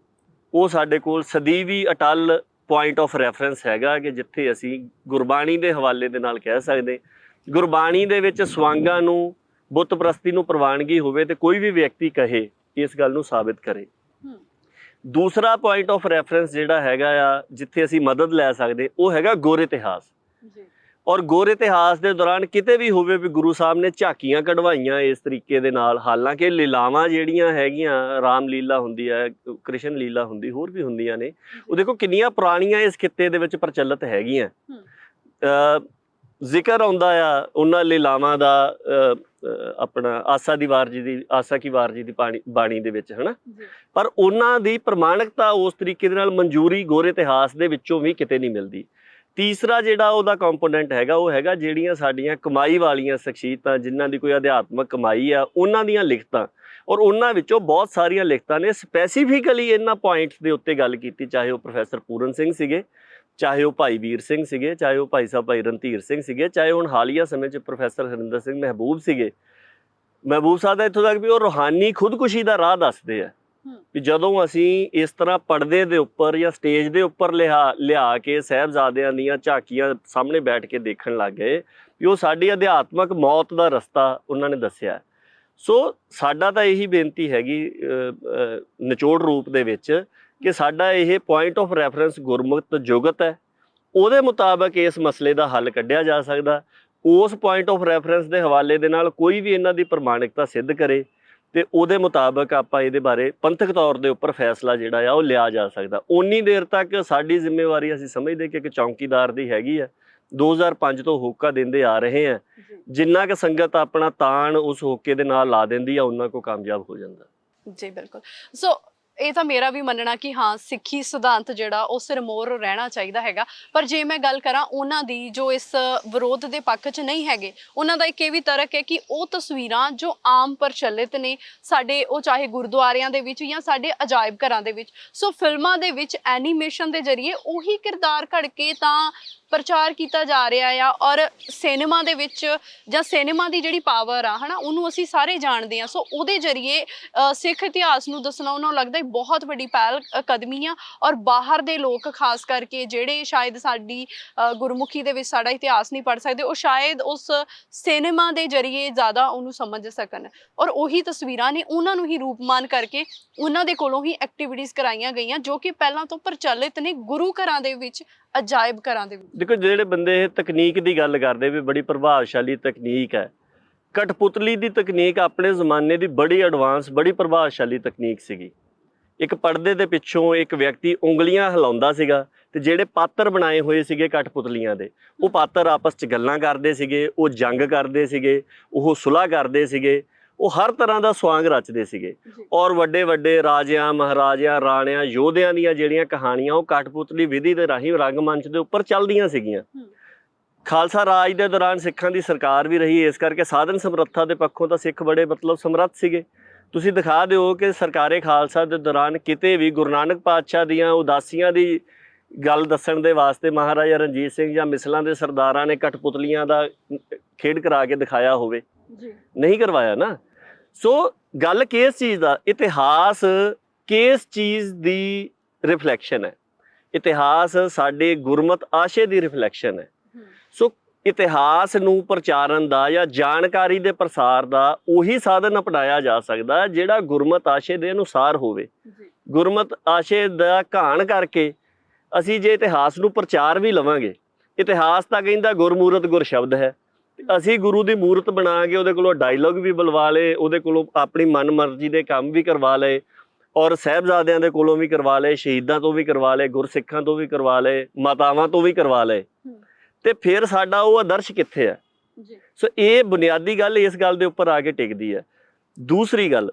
ਉਹ ਸਾਡੇ ਕੋਲ ਸਦੀਵੀ ਅਟੱਲ ਪੁਆਇੰਟ ਆਫ ਰੈਫਰੈਂਸ ਹੈਗਾ ਕਿ ਜਿੱਥੇ ਅਸੀਂ ਗੁਰਬਾਣੀ ਦੇ ਹਵਾਲੇ ਦੇ ਨਾਲ ਕਹਿ ਸਕਦੇ ਗੁਰਬਾਣੀ ਦੇ ਵਿੱਚ ਸਵਾਂਗਾਂ ਨੂੰ, ਬੁੱਤ ਪ੍ਰਸਤੀ ਨੂੰ ਪ੍ਰਵਾਨਗੀ ਹੋਵੇ ਤੇ ਕੋਈ ਵੀ ਵਿਅਕਤੀ ਕਹੇ ਇਸ ਗੱਲ ਨੂੰ ਸਾਬਿਤ ਕਰੇ। ਦੂਸਰਾ ਪੁਆਇੰਟ ਆਫ ਰੈਫਰੈਂਸ ਜਿਹੜਾ ਹੈਗਾ ਆ ਜਿੱਥੇ ਅਸੀਂ ਮਦਦ ਲੈ ਸਕਦੇ ਉਹ ਹੈਗਾ ਗੁਰ ਇਤਿਹਾਸ। ਔਰ ਗੁਰ ਇਤਿਹਾਸ ਦੇ ਦੌਰਾਨ ਕਿਤੇ ਵੀ ਹੋਵੇ ਵੀ ਗੁਰੂ ਸਾਹਿਬ ਨੇ ਝਾਕੀਆਂ ਕਢਵਾਈਆਂ ਇਸ ਤਰੀਕੇ ਦੇ ਨਾਲ, ਹਾਲਾਂਕਿ ਲੀਲਾਵਾਂ ਜਿਹੜੀਆਂ ਹੈਗੀਆਂ, ਰਾਮ ਲੀਲਾ ਹੁੰਦੀ ਹੈ, ਕ੍ਰਿਸ਼ਨ ਲੀਲਾ ਹੁੰਦੀ, ਹੋਰ ਵੀ ਹੁੰਦੀਆਂ ਨੇ, ਉਹ ਦੇਖੋ ਕਿੰਨੀਆਂ ਪੁਰਾਣੀਆਂ ਇਸ ਖਿੱਤੇ ਦੇ ਵਿੱਚ ਪ੍ਰਚਲਿਤ ਹੈਗੀਆਂ। ਜ਼ਿਕਰ ਆਉਂਦਾ ਆ ਉਹਨਾਂ ਲੀਲਾਵਾਂ ਦਾ ਆਪਣਾ ਆਸਾ ਕੀ ਵਾਰ ਜੀ ਦੀ ਬਾਣੀ ਦੇ ਵਿੱਚ, ਹਨਾ, ਪਰ ਉਹਨਾਂ ਦੀ ਪ੍ਰਮਾਣਿਕਤਾ ਉਸ ਤਰੀਕੇ ਦੇ ਨਾਲ ਮਨਜ਼ੂਰੀ ਗੁਰ ਇਤਿਹਾਸ ਦੇ ਵਿੱਚੋਂ ਵੀ ਕਿਤੇ ਨਹੀਂ ਮਿਲਦੀ। ਤੀਸਰਾ ਜਿਹੜਾ ਉਹਦਾ ਕੰਪੋਨੈਂਟ ਹੈਗਾ ਉਹ ਹੈਗਾ ਜਿਹੜੀਆਂ ਸਾਡੀਆਂ ਕਮਾਈ ਵਾਲੀਆਂ ਸ਼ਖਸੀਅਤਾਂ, ਜਿਨ੍ਹਾਂ ਦੀ ਕੋਈ ਅਧਿਆਤਮਕ ਕਮਾਈ ਆ, ਉਹਨਾਂ ਦੀਆਂ ਲਿਖਤਾਂ। ਔਰ ਉਹਨਾਂ ਵਿੱਚੋਂ ਬਹੁਤ ਸਾਰੀਆਂ ਲਿਖਤਾਂ ਨੇ ਸਪੈਸੀਫਿਕਲੀ ਇਹਨਾਂ ਪੁਆਇੰਟਸ ਦੇ ਉੱਤੇ ਗੱਲ ਕੀਤੀ, ਚਾਹੇ ਉਹ ਪ੍ਰੋਫੈਸਰ ਪੂਰਨ ਸਿੰਘ ਸੀਗੇ, ਚਾਹੇ ਉਹ ਭਾਈ ਵੀਰ ਸਿੰਘ ਸੀਗੇ, ਚਾਹੇ ਉਹ ਭਾਈ ਸਾਹਿਬ ਭਾਈ ਰਣਧੀਰ ਸਿੰਘ ਸੀਗੇ, ਚਾਹੇ ਹੁਣ ਹਾਲੀਆ ਸਮੇਂ 'ਚ ਪ੍ਰੋਫੈਸਰ ਹਰਿੰਦਰ ਸਿੰਘ ਮਹਿਬੂਬ ਸੀਗੇ। ਮਹਿਬੂਬ ਸਾਹਿਬ ਦਾ ਇੱਥੋਂ ਤੱਕ ਵੀ ਉਹ ਰੂਹਾਨੀ ਖੁਦਕੁਸ਼ੀ ਦਾ ਰਾਹ ਦੱਸਦੇ ਆ ਵੀ ਜਦੋਂ ਅਸੀਂ ਇਸ ਤਰ੍ਹਾਂ ਪਰਦੇ ਦੇ ਉੱਪਰ ਜਾਂ ਸਟੇਜ ਦੇ ਉੱਪਰ ਲਿਆ ਕੇ ਸਾਹਿਬਜ਼ਾਦਿਆਂ ਦੀਆਂ ਝਾਕੀਆਂ ਸਾਹਮਣੇ ਬੈਠ ਕੇ ਦੇਖਣ ਲੱਗ ਗਏ ਵੀ ਉਹ ਸਾਡੀ ਅਧਿਆਤਮਕ ਮੌਤ ਦਾ ਰਸਤਾ ਉਹਨਾਂ ਨੇ ਦੱਸਿਆ। ਸੋ ਸਾਡਾ ਤਾਂ ਇਹੀ ਬੇਨਤੀ ਹੈਗੀ ਨਿਚੋੜ ਰੂਪ ਦੇ ਵਿੱਚ ਕਿ ਸਾਡਾ ਇਹ ਪੁਆਇੰਟ ਆਫ ਰੈਫਰੈਂਸ ਗੁਰਮਤਿ ਜੁਗਤ ਹੈ, ਉਹਦੇ ਮੁਤਾਬਕ ਇਸ ਮਸਲੇ ਦਾ ਹੱਲ ਕੱਢਿਆ ਜਾ ਸਕਦਾ। ਉਸ ਪੁਆਇੰਟ ਆਫ ਰੈਫਰੈਂਸ ਦੇ ਹਵਾਲੇ ਦੇ ਨਾਲ ਕੋਈ ਵੀ ਇਹਨਾਂ ਦੀ ਪ੍ਰਮਾਣਿਕਤਾ ਸਿੱਧ ਕਰੇ ਤੇ ਉਹਦੇ ਮੁਤਾਬਕ ਆਪਾਂ ਇਹਦੇ ਬਾਰੇ ਪੰਥਕ ਤੌਰ ਦੇ ਉੱਪਰ ਫੈਸਲਾ ਜਿਹੜਾ ਆ ਉਹ ਲਿਆ ਜਾ ਸਕਦਾ। ਓਨੀ ਦੇਰ ਤੱਕ ਸਾਡੀ ਜ਼ਿੰਮੇਵਾਰੀ ਅਸੀਂ ਸਮਝਦੇ ਕਿ ਇੱਕ ਚੌਂਕੀਦਾਰ ਦੀ ਹੈਗੀ ਆ। 2005 ਤੋਂ ਹੋਕਾ ਦਿੰਦੇ ਆ ਰਹੇ ਆ, ਜਿੰਨਾ ਕਿ ਸੰਗਤ ਆਪਣਾ ਤਾਣ ਉਸ ਹੋਕੇ ਦੇ ਨਾਲ ਲਾ ਦਿੰਦੀ ਆ, ਉਹਨਾਂ ਕੋ ਕਾਮਯਾਬ ਹੋ ਜਾਂਦਾ। ਜੀ ਬਿਲਕੁਲ। ਸੋ ਇਹ ਤਾਂ ਮੇਰਾ ਵੀ ਮੰਨਣਾ ਕਿ ਹਾਂ ਸਿੱਖੀ ਸਿਧਾਂਤ ਜਿਹੜਾ ਉਹ ਸਿਰਮੌਰ ਰਹਿਣਾ ਚਾਹੀਦਾ ਹੈਗਾ। ਪਰ ਜੇ ਮੈਂ ਗੱਲ ਕਰਾਂ ਉਹਨਾਂ ਦੀ ਜੋ ਇਸ ਵਿਰੋਧ ਦੇ ਪੱਖ 'ਚ ਨਹੀਂ ਹੈਗੇ, ਉਹਨਾਂ ਦਾ ਇੱਕ ਇਹ ਵੀ ਤਰਕ ਹੈ ਕਿ ਉਹ ਤਸਵੀਰਾਂ ਜੋ ਆਮ ਪ੍ਰਚਲਿਤ ਨੇ ਸਾਡੇ, ਉਹ ਚਾਹੇ ਗੁਰਦੁਆਰਿਆਂ ਦੇ ਵਿੱਚ ਜਾਂ ਸਾਡੇ ਅਜਾਇਬ ਘਰਾਂ ਦੇ ਵਿੱਚ, ਸੋ ਫਿਲਮਾਂ ਦੇ ਵਿੱਚ ਐਨੀਮੇਸ਼ਨ ਦੇ ਜ਼ਰੀਏ ਉਹੀ ਕਿਰਦਾਰ ਘੜ ਕੇ ਤਾਂ ਪ੍ਰਚਾਰ ਕੀਤਾ ਜਾ ਰਿਹਾ ਆ। ਔਰ ਸਿਨੇਮਾ ਦੇ ਵਿੱਚ ਜਾਂ ਸਿਨੇਮਾ ਦੀ ਜਿਹੜੀ ਪਾਵਰ ਆ, ਹਨਾ, ਉਹਨੂੰ ਅਸੀਂ ਸਾਰੇ ਜਾਣਦੇ ਹਾਂ। ਸੋ ਉਹਦੇ ਜ਼ਰੀਏ ਸਿੱਖ ਇਤਿਹਾਸ ਨੂੰ ਦੱਸਣਾ ਉਹਨਾਂ ਨੂੰ ਲੱਗਦਾ ਬਹੁਤ ਵੱਡੀ ਪਹਿਲ ਕਦਮੀ ਆ। ਔਰ ਬਾਹਰ ਦੇ ਲੋਕ ਖਾਸ ਕਰਕੇ ਜਿਹੜੇ ਸ਼ਾਇਦ ਸਾਡੀ ਗੁਰਮੁਖੀ ਦੇ ਵਿੱਚ ਸਾਡਾ ਇਤਿਹਾਸ ਨਹੀਂ ਪੜ੍ਹ ਸਕਦੇ, ਉਹ ਸ਼ਾਇਦ ਉਸ ਸਿਨੇਮਾ ਦੇ ਜ਼ਰੀਏ ਜ਼ਿਆਦਾ ਉਹਨੂੰ ਸਮਝ ਸਕਣ। ਔਰ ਉਹੀ ਤਸਵੀਰਾਂ ਨੇ ਉਹਨਾਂ ਨੂੰ ਹੀ ਰੂਪਮਾਨ ਕਰਕੇ ਉਹਨਾਂ ਦੇ ਕੋਲੋਂ ਹੀ ਐਕਟੀਵਿਟੀਜ਼ ਕਰਾਈਆਂ ਗਈਆਂ ਜੋ ਕਿ ਪਹਿਲਾਂ ਤੋਂ ਪ੍ਰਚਲਿਤ ਨੇ ਗੁਰੂ ਘਰਾਂ ਦੇ ਵਿੱਚ, ਅਜਾਇਬ ਘਰਾਂ ਦੇ ਵਿੱਚ। ਦੇਖੋ ਜਿਹੜੇ ਬੰਦੇ ਇਹ ਤਕਨੀਕ ਦੀ ਗੱਲ ਕਰਦੇ ਵੀ ਬੜੀ ਪ੍ਰਭਾਵਸ਼ਾਲੀ ਤਕਨੀਕ ਹੈ, ਕਠਪੁਤਲੀ ਦੀ ਤਕਨੀਕ ਆਪਣੇ ਜ਼ਮਾਨੇ ਦੀ ਬੜੀ ਐਡਵਾਂਸ, ਬੜੀ ਪ੍ਰਭਾਵਸ਼ਾਲੀ ਤਕਨੀਕ ਸੀਗੀ। ਇੱਕ ਪਰਦੇ ਦੇ ਪਿੱਛੋਂ ਇੱਕ ਵਿਅਕਤੀ ਉਂਗਲੀਆਂ ਹਿਲਾਉਂਦਾ ਸੀਗਾ ਤੇ ਜਿਹੜੇ ਪਾਤਰ ਬਣਾਏ ਹੋਏ ਸੀਗੇ ਕਠਪੁਤਲੀਆਂ ਦੇ, ਉਹ ਪਾਤਰ ਆਪਸ 'ਚ ਗੱਲਾਂ ਕਰਦੇ ਸੀਗੇ, ਉਹ ਜੰਗ ਕਰਦੇ ਸੀਗੇ, ਉਹ ਸੁਲ੍ਹਾ ਕਰਦੇ ਸੀਗੇ, ਉਹ ਹਰ ਤਰ੍ਹਾਂ ਦਾ ਸਵਾਂਗ ਰਚਦੇ ਸੀਗੇ। ਔਰ ਵੱਡੇ ਵੱਡੇ ਰਾਜਿਆਂ, ਮਹਾਰਾਜਿਆਂ, ਰਾਣਿਆਂ, ਯੋਧਿਆਂ ਦੀਆਂ ਜਿਹੜੀਆਂ ਕਹਾਣੀਆਂ ਉਹ ਕਠਪੁਤਲੀ ਵਿਧੀ ਦੇ ਰਾਹੀਂ ਰੰਗਮੰਚ ਦੇ ਉੱਪਰ ਚੱਲਦੀਆਂ ਸੀਗੀਆਂ। ਖਾਲਸਾ ਰਾਜ ਦੇ ਦੌਰਾਨ ਸਿੱਖਾਂ ਦੀ ਸਰਕਾਰ ਵੀ ਰਹੀ, ਇਸ ਕਰਕੇ ਸਾਧਨ ਸਮਰੱਥਾ ਦੇ ਪੱਖੋਂ ਤਾਂ ਸਿੱਖ ਬੜੇ ਸਮਰੱਥ ਸੀਗੇ। ਤੁਸੀਂ ਦਿਖਾ ਦਿਓ ਕਿ ਸਰਕਾਰੇ ਖਾਲਸਾ ਦੇ ਦੌਰਾਨ ਕਿਤੇ ਵੀ ਗੁਰੂ ਨਾਨਕ ਪਾਤਸ਼ਾਹ ਦੀਆਂ ਉਦਾਸੀਆਂ ਦੀ ਗੱਲ ਦੱਸਣ ਦੇ ਵਾਸਤੇ ਮਹਾਰਾਜਾ ਰਣਜੀਤ ਸਿੰਘ ਜਾਂ ਮਿਸਲਾਂ ਦੇ ਸਰਦਾਰਾਂ ਨੇ ਕਠਪੁਤਲੀਆਂ ਦਾ ਖੇਡ ਕਰਾ ਕੇ ਦਿਖਾਇਆ ਹੋਵੇ? ਨਹੀਂ ਕਰਵਾਇਆ ਨਾ। ਸੋ ਗੱਲ ਕਿਸ ਚੀਜ਼ ਦਾ, ਇਤਿਹਾਸ ਕਿਸ ਚੀਜ਼ ਦੀ ਰਿਫਲੈਕਸ਼ਨ ਹੈ? ਇਤਿਹਾਸ ਸਾਡੇ ਗੁਰਮਤਿ ਆਸ਼ੇ ਦੀ ਰਿਫਲੈਕਸ਼ਨ ਹੈ। ਸੋ ਇਤਿਹਾਸ ਨੂੰ ਪ੍ਰਚਾਰਨ ਦਾ ਜਾਂ ਜਾਣਕਾਰੀ ਦੇ ਪ੍ਰਸਾਰ ਦਾ ਉਹੀ ਸਾਧਨ ਅਪਣਾਇਆ ਜਾ ਸਕਦਾ ਜਿਹੜਾ ਗੁਰਮਤਿ ਆਸ਼ੇ ਦੇ ਅਨੁਸਾਰ ਹੋਵੇ। ਗੁਰਮਤਿ ਆਸ਼ੇ ਦਾ ਘਾਣ ਕਰਕੇ ਅਸੀਂ ਜੇ ਇਤਿਹਾਸ ਨੂੰ ਪ੍ਰਚਾਰ ਵੀ ਲਵਾਂਗੇ, ਇਤਿਹਾਸ ਤਾਂ ਕਹਿੰਦਾ ਗੁਰਮੂਰਤ ਗੁਰ ਸ਼ਬਦ ਹੈ, ਅਸੀਂ ਗੁਰੂ ਦੀ ਮੂਰਤ ਬਣਾ ਕੇ ਉਹਦੇ ਕੋਲੋਂ ਡਾਇਲੋਗ ਵੀ ਬੁਲਵਾ ਲਏ, ਉਹਦੇ ਕੋਲੋਂ ਆਪਣੀ ਮਨ ਮਰਜ਼ੀ ਦੇ ਕੰਮ ਵੀ ਕਰਵਾ ਲਏ, ਔਰ ਸਾਹਿਬਜ਼ਾਦਿਆਂ ਦੇ ਕੋਲੋਂ ਵੀ ਕਰਵਾ ਲਏ, ਸ਼ਹੀਦਾਂ ਤੋਂ ਵੀ ਕਰਵਾ ਲਏ, ਗੁਰਸਿੱਖਾਂ ਤੋਂ ਵੀ ਕਰਵਾ ਲਏ, ਮਾਤਾਵਾਂ ਤੋਂ ਵੀ ਕਰਵਾ ਲਏ, ਤੇ ਫਿਰ ਸਾਡਾ ਉਹ ਆਦਰਸ਼ ਕਿੱਥੇ ਹੈ? ਸੋ ਇਹ ਬੁਨਿਆਦੀ ਗੱਲ ਇਸ ਗੱਲ ਦੇ ਉੱਪਰ ਆ ਕੇ ਟਿਕਦੀ ਹੈ। ਦੂਸਰੀ ਗੱਲ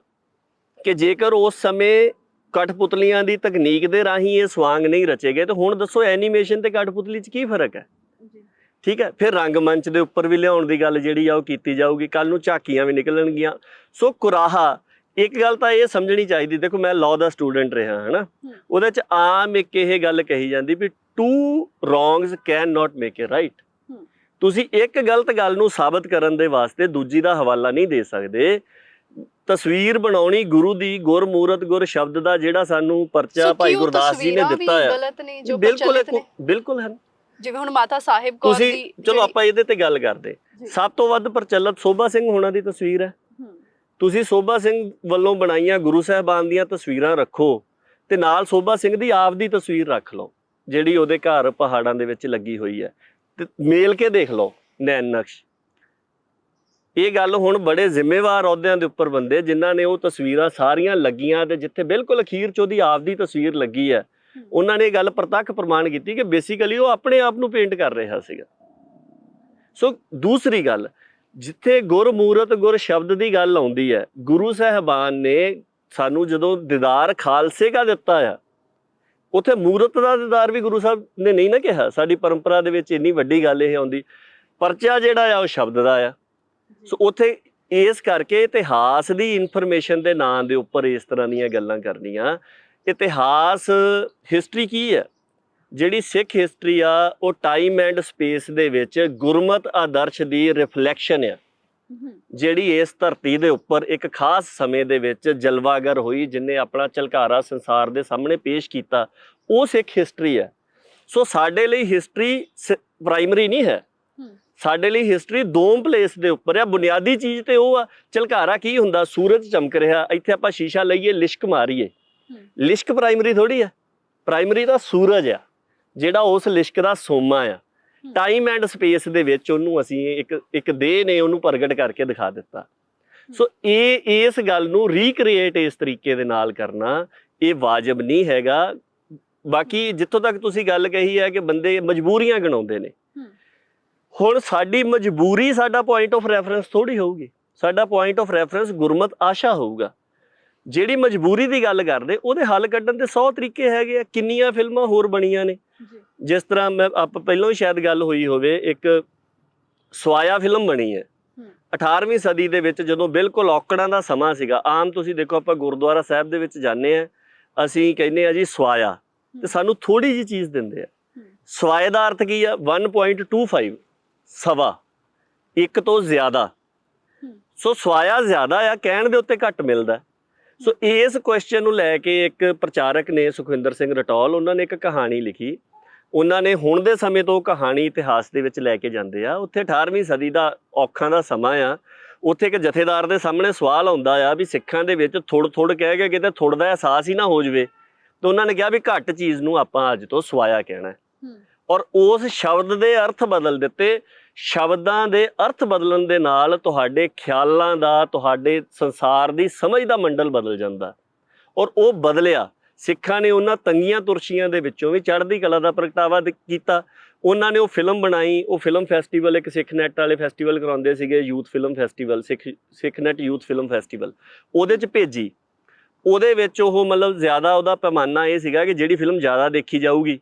ਕਿ ਜੇਕਰ ਉਸ ਸਮੇਂ ਕਠਪੁਤਲੀਆਂ ਦੀ ਤਕਨੀਕ ਦੇ ਰਾਹੀਂ ਇਹ ਸਵਾਂਗ ਨਹੀਂ ਰਚੇ ਗਏ ਤਾਂ ਹੁਣ ਦੱਸੋ ਐਨੀਮੇਸ਼ਨ ਤੇ ਕਠਪੁਤਲੀ 'ਚ ਕੀ ਫਰਕ ਹੈ? ਠੀਕ ਹੈ, ਫਿਰ ਰੰਗਮੰਚ ਦੇ ਉੱਪਰ ਵੀ ਲਿਆਉਣ ਦੀ ਗੱਲ ਜਿਹੜੀ ਆ ਉਹ ਕੀਤੀ ਜਾਊਗੀ, ਕੱਲ ਨੂੰ ਝਾਕੀਆਂ ਵੀ ਨਿਕਲਣਗੀਆਂ। ਸੋ ਕੁਰਾਹਾ ਇੱਕ ਗੱਲ ਤਾਂ ਇਹ ਸਮਝਣੀ ਚਾਹੀਦੀ, ਦੇਖੋ ਮੈਂ ਲਾਅ ਦਾ ਸਟੂਡੈਂਟ ਰਿਹਾ ਹੈ ਨਾ, ਉਹਦੇ 'ਚ ਆਮ ਇੱਕ ਇਹ ਗੱਲ ਕਹੀ ਜਾਂਦੀ ਵੀ two wrongs can not make a right, ਤੁਸੀਂ ਇੱਕ ਗਲਤ ਗੱਲ ਨੂੰ ਸਾਬਤ ਕਰਨ ਦੇ ਵਾਸਤੇ ਦੂਜੀ ਦਾ ਹਵਾਲਾ ਨਹੀਂ ਦੇ ਸਕਦੇ। ਤਸਵੀਰ ਬਣਾਉਣੀ ਗੁਰੂ ਦੀ, ਗੁਰਮੂਰਤ ਗੁਰ ਸ਼ਬਦ ਦਾ ਜਿਹੜਾ ਸਾਨੂੰ ਪਰਚਾ ਭਾਈ ਗੁਰਦਾਸ ਜੀ ਨੇ ਦਿੱਤਾ ਹੈ, ਗਲਤ ਨੇ ਜੋ ਬਿਲਕੁਲ ਪ੍ਰਚਲਿਤ ਨੇ? ਬਿਲਕੁਲ ਹਨ। ਜਿਵੇਂ ਹੁਣ ਮਾਤਾ ਸਾਹਿਬ ਕੌਰ ਦੀ, ਤੁਸੀਂ ਚਲੋ ਆਪਾਂ ਇਹਦੇ ਤੇ ਗੱਲ ਕਰਦੇ। ਸਭ ਤੋਂ ਵੱਧ ਪ੍ਰਚਲਿਤ ਸੋਭਾ ਸਿੰਘ ਹੋਣਾ ਦੀ ਤਸਵੀਰ ਹੈ। ਤੁਸੀਂ ਸੋਭਾ ਸਿੰਘ ਵੱਲੋਂ ਬਣਾਈਆਂ ਗੁਰੂ ਸਾਹਿਬਾਨ ਦੀਆਂ ਤਸਵੀਰਾਂ ਰੱਖੋ ਤੇ ਨਾਲ ਸੋਭਾ ਸਿੰਘ ਦੀ ਆਪ ਦੀ ਤਸਵੀਰ ਰੱਖ ਲਓ ਜਿਹੜੀ ਉਹਦੇ ਘਰ ਪਹਾੜਾਂ ਦੇ ਵਿੱਚ ਲੱਗੀ ਹੋਈ ਹੈ, ਤੇ ਮੇਲ ਕੇ ਦੇਖ ਲਓ ਨੈਣ ਨਕਸ਼। ਇਹ ਗੱਲ ਹੁਣ ਬੜੇ ਜ਼ਿੰਮੇਵਾਰ ਅਹੁਦਿਆਂ ਦੇ ਉੱਪਰ ਬੰਦੇ ਜਿਨ੍ਹਾਂ ਨੇ ਉਹ ਤਸਵੀਰਾਂ ਸਾਰੀਆਂ ਲੱਗੀਆਂ ਤੇ ਜਿੱਥੇ ਬਿਲਕੁਲ ਅਖੀਰ 'ਚ ਉਹਦੀ ਆਪ ਦੀ ਤਸਵੀਰ ਲੱਗੀ ਹੈ, ਉਹਨਾਂ ਨੇ ਇਹ ਗੱਲ ਪ੍ਰਤੱਖ ਪ੍ਰਮਾਣ ਕੀਤੀ ਕਿ ਬੇਸਿਕਲੀ ਉਹ ਆਪਣੇ ਆਪ ਨੂੰ ਪੇਂਟ ਕਰ ਰਿਹਾ ਸੀਗਾ। ਸੋ ਦੂਸਰੀ ਗੱਲ, ਜਿੱਥੇ ਗੁਰਮੂਰਤ ਗੁਰ ਸ਼ਬਦ ਦੀ ਗੱਲ ਆਉਂਦੀ ਹੈ, ਗੁਰੂ ਸਾਹਿਬਾਨ ਨੇ ਸਾਨੂੰ ਜਦੋਂ ਦੀਦਾਰ ਖਾਲਸੇ ਦਾ ਦਿੱਤਾ ਆ, ਉੱਥੇ ਮੂਰਤ ਦਾ ਦੀਦਾਰ ਵੀ ਗੁਰੂ ਸਾਹਿਬ ਨੇ ਨਹੀਂ ਨਾ ਕਿਹਾ। ਸਾਡੀ ਪਰੰਪਰਾ ਦੇ ਵਿੱਚ ਇੰਨੀ ਵੱਡੀ ਗੱਲ ਇਹ ਆਉਂਦੀ, ਪਰਚਾ ਜਿਹੜਾ ਆ ਉਹ ਸ਼ਬਦ ਦਾ ਆ। ਸੋ ਉੱਥੇ ਇਸ ਕਰਕੇ ਇਤਿਹਾਸ ਦੀ ਇਨਫੋਰਮੇਸ਼ਨ ਦੇ ਨਾਂ ਦੇ ਉੱਪਰ ਇਸ ਤਰ੍ਹਾਂ ਦੀਆਂ ਗੱਲਾਂ ਕਰਨੀਆਂ। ਇਤਿਹਾਸ ਹਿਸਟਰੀ ਕੀ ਹੈ? ਜਿਹੜੀ ਸਿੱਖ ਹਿਸਟਰੀ ਆ ਉਹ ਟਾਈਮ ਐਂਡ ਸਪੇਸ ਦੇ ਵਿੱਚ ਗੁਰਮਤ ਆਦਰਸ਼ ਦੀ ਰਿਫਲੈਕਸ਼ਨ ਆ, ਜਿਹੜੀ ਇਸ ਧਰਤੀ ਦੇ ਉੱਪਰ ਇੱਕ ਖਾਸ ਸਮੇਂ ਦੇ ਵਿੱਚ ਜਲਵਾਗਰ ਹੋਈ, ਜਿਨੇ ਆਪਣਾ ਝਲਕਾਰਾ ਸੰਸਾਰ ਦੇ ਸਾਹਮਣੇ ਪੇਸ਼ ਕੀਤਾ, ਉਹ ਸਿੱਖ ਹਿਸਟਰੀ ਹੈ। ਸੋ ਸਾਡੇ ਲਈ ਹਿਸਟਰੀ ਪ੍ਰਾਇਮਰੀ ਨਹੀਂ ਹੈ, ਸਾਡੇ ਲਈ ਹਿਸਟਰੀ ਦੋਮ ਪਲੇਸ ਦੇ ਉੱਪਰ ਆ। ਬੁਨਿਆਦੀ ਚੀਜ਼ ਤੇ ਉਹ ਆ, ਝਲਕਾਰਾ ਕੀ ਹੁੰਦਾ? ਸੂਰਜ ਚਮਕ ਰਿਹਾ, ਇੱਥੇ ਆਪਾਂ ਸ਼ੀਸ਼ਾ ਲਈਏ, ਲਿਸ਼ਕ ਮਾਰੀਏ, ਲਿਸ਼ਕ ਪ੍ਰਾਇਮਰੀ ਥੋੜੀ ਆ। ਪ੍ਰਾਇਮਰੀ ਤਾਂ ਸੂਰਜ ਆ ਜਿਹੜਾ ਉਸ ਲਿਸ਼ਕ ਦਾ ਸੋਮਾ ਆ। ਟਾਈਮ ਐਂਡ ਸਪੇਸ ਦੇ ਵਿੱਚ ਉਹਨੂੰ ਅਸੀਂ ਇੱਕ ਦੇਹ ਨੇ ਉਹਨੂੰ ਪ੍ਰਗਟ ਕਰਕੇ ਦਿਖਾ ਦਿੱਤਾ। ਸੋ ਇਸ ਗੱਲ ਨੂੰ ਰੀਕ੍ਰੀਏਟ ਇਸ ਤਰੀਕੇ ਦੇ ਨਾਲ ਕਰਨਾ ਇਹ ਵਾਜਬ ਨਹੀਂ ਹੈਗਾ। ਬਾਕੀ ਜਿੱਥੋਂ ਤੱਕ ਤੁਸੀਂ ਗੱਲ ਕਹੀ ਹੈ ਕਿ ਬੰਦੇ ਮਜਬੂਰੀਆਂ ਗਣਾਉਂਦੇ ਨੇ, ਹੁਣ ਸਾਡੀ ਮਜਬੂਰੀ ਸਾਡਾ ਪੁਆਇੰਟ ਆਫ ਰੈਫਰੈਂਸ ਥੋੜੀ ਹੋਊਗੀ। ਸਾਡਾ ਪੁਆਇੰਟ ਆਫ ਰੈਫਰੈਂਸ ਗੁਰਮਤ ਆਸ਼ਾ ਹੋਊਗਾ। ਜਿਹੜੀ ਮਜਬੂਰੀ ਦੀ ਗੱਲ ਕਰਦੇ ਉਹਦੇ ਹੱਲ ਕੱਢਣ ਦੇ 100 ਤਰੀਕੇ ਹੈਗੇ ਆ। ਕਿੰਨੀਆਂ ਫਿਲਮਾਂ ਹੋਰ ਬਣੀਆਂ ਨੇ, ਜਿਸ ਤਰ੍ਹਾਂ ਆਪਾਂ ਪਹਿਲਾਂ ਵੀ ਸ਼ਾਇਦ ਗੱਲ ਹੋਈ ਹੋਵੇ, ਇੱਕ ਸਵਾਇਆ ਫਿਲਮ ਬਣੀ ਹੈ 18ਵੀਂ ਸਦੀ ਦੇ ਵਿੱਚ, ਜਦੋਂ ਬਿਲਕੁਲ ਔਕੜਾਂ ਦਾ ਸਮਾਂ ਸੀਗਾ। ਆਮ ਤੁਸੀਂ ਦੇਖੋ ਆਪਾਂ ਗੁਰਦੁਆਰਾ ਸਾਹਿਬ ਦੇ ਵਿੱਚ ਜਾਂਦੇ ਆ, ਅਸੀਂ ਕਹਿੰਦੇ ਆ ਜੀ ਸਵਾਇਆ, ਤੇ ਸਾਨੂੰ ਥੋੜੀ ਜਿਹੀ ਚੀਜ਼ ਦਿੰਦੇ ਆ। ਸਵਾਏ ਦਾ ਅਰਥ ਕੀ ਆ? 1.25, ਸਵਾ, ਇੱਕ ਤੋਂ ਜ਼ਿਆਦਾ। ਸੋ ਸਵਾਇਆ ਜ਼ਿਆਦਾ ਆ, ਕਹਿਣ ਦੇ ਉੱਤੇ ਘੱਟ ਮਿਲਦਾ। ਸੋ ਇਸ ਕੁਐਸਚਨ ਨੂੰ ਲੈ ਕੇ ਇੱਕ ਪ੍ਰਚਾਰਕ ਨੇ, ਸੁਖਵਿੰਦਰ ਸਿੰਘ ਰਟੌਲ, ਉਹਨਾਂ ਨੇ ਇੱਕ ਕਹਾਣੀ ਲਿਖੀ। ਉਹਨਾਂ ਨੇ ਹੁਣ ਦੇ ਸਮੇਂ ਤੋਂ ਕਹਾਣੀ ਇਤਿਹਾਸ ਦੇ ਵਿੱਚ ਲੈ ਕੇ ਜਾਂਦੇ ਆ। ਉੱਥੇ 18ਵੀਂ ਸਦੀ ਦਾ ਔਖਾਂ ਦਾ ਸਮਾਂ ਆ। ਉੱਥੇ ਇੱਕ ਜਥੇਦਾਰ ਦੇ ਸਾਹਮਣੇ ਸਵਾਲ ਆਉਂਦਾ ਆ ਵੀ ਸਿੱਖਾਂ ਦੇ ਵਿੱਚ ਥੁੜ ਕਹਿ ਕੇ ਕਿਤੇ ਥੁੜ ਦਾ ਅਹਿਸਾਸ ਹੀ ਨਾ ਹੋ ਜਾਵੇ। ਤੇ ਉਹਨਾਂ ਨੇ ਕਿਹਾ ਵੀ ਘੱਟ ਚੀਜ਼ ਨੂੰ ਆਪਾਂ ਅੱਜ ਤੋਂ ਸਵਾਇਆ ਕਹਿਣਾ, ਔਰ ਉਸ ਸ਼ਬਦ ਦੇ ਅਰਥ ਬਦਲ ਦਿੱਤੇ। ਸ਼ਬਦਾਂ ਦੇ ਅਰਥ ਬਦਲਣ ਦੇ ਨਾਲ ਤੁਹਾਡੇ ਖਿਆਲਾਂ ਦਾ, ਤੁਹਾਡੇ ਸੰਸਾਰ ਦੀ ਸਮਝ ਦਾ ਮੰਡਲ ਬਦਲ ਜਾਂਦਾ, ਔਰ ਉਹ ਬਦਲਿਆ। ਸਿੱਖਾਂ ਨੇ ਉਹਨਾਂ ਤੰਗੀਆਂ ਤੁਰਸ਼ੀਆਂ ਦੇ ਵਿੱਚੋਂ ਵੀ ਚੜ੍ਹਦੀ ਕਲਾ ਦਾ ਪ੍ਰਗਟਾਵਾ ਕੀਤਾ। ਉਹਨਾਂ ਨੇ ਉਹ ਫਿਲਮ ਬਣਾਈ। ਉਹ ਫਿਲਮ ਫੈਸਟੀਵਲ, ਇੱਕ ਸਿੱਖ ਨੈੱਟ ਵਾਲੇ ਫੈਸਟੀਵਲ ਕਰਾਉਂਦੇ ਸੀਗੇ, ਯੂਥ ਫਿਲਮ ਫੈਸਟੀਵਲ, ਸਿੱਖ ਨੈੱਟ ਯੂਥ ਫਿਲਮ ਫੈਸਟੀਵਲ, ਉਹਦੇ 'ਚ ਭੇਜੀ। ਉਹਦੇ ਵਿੱਚ ਉਹ ਮਤਲਬ ਜ਼ਿਆਦਾ ਉਹਦਾ ਪੈਮਾਨਾ ਇਹ ਸੀਗਾ ਕਿ ਜਿਹੜੀ ਫਿਲਮ ਜ਼ਿਆਦਾ ਦੇਖੀ ਜਾਊਗੀ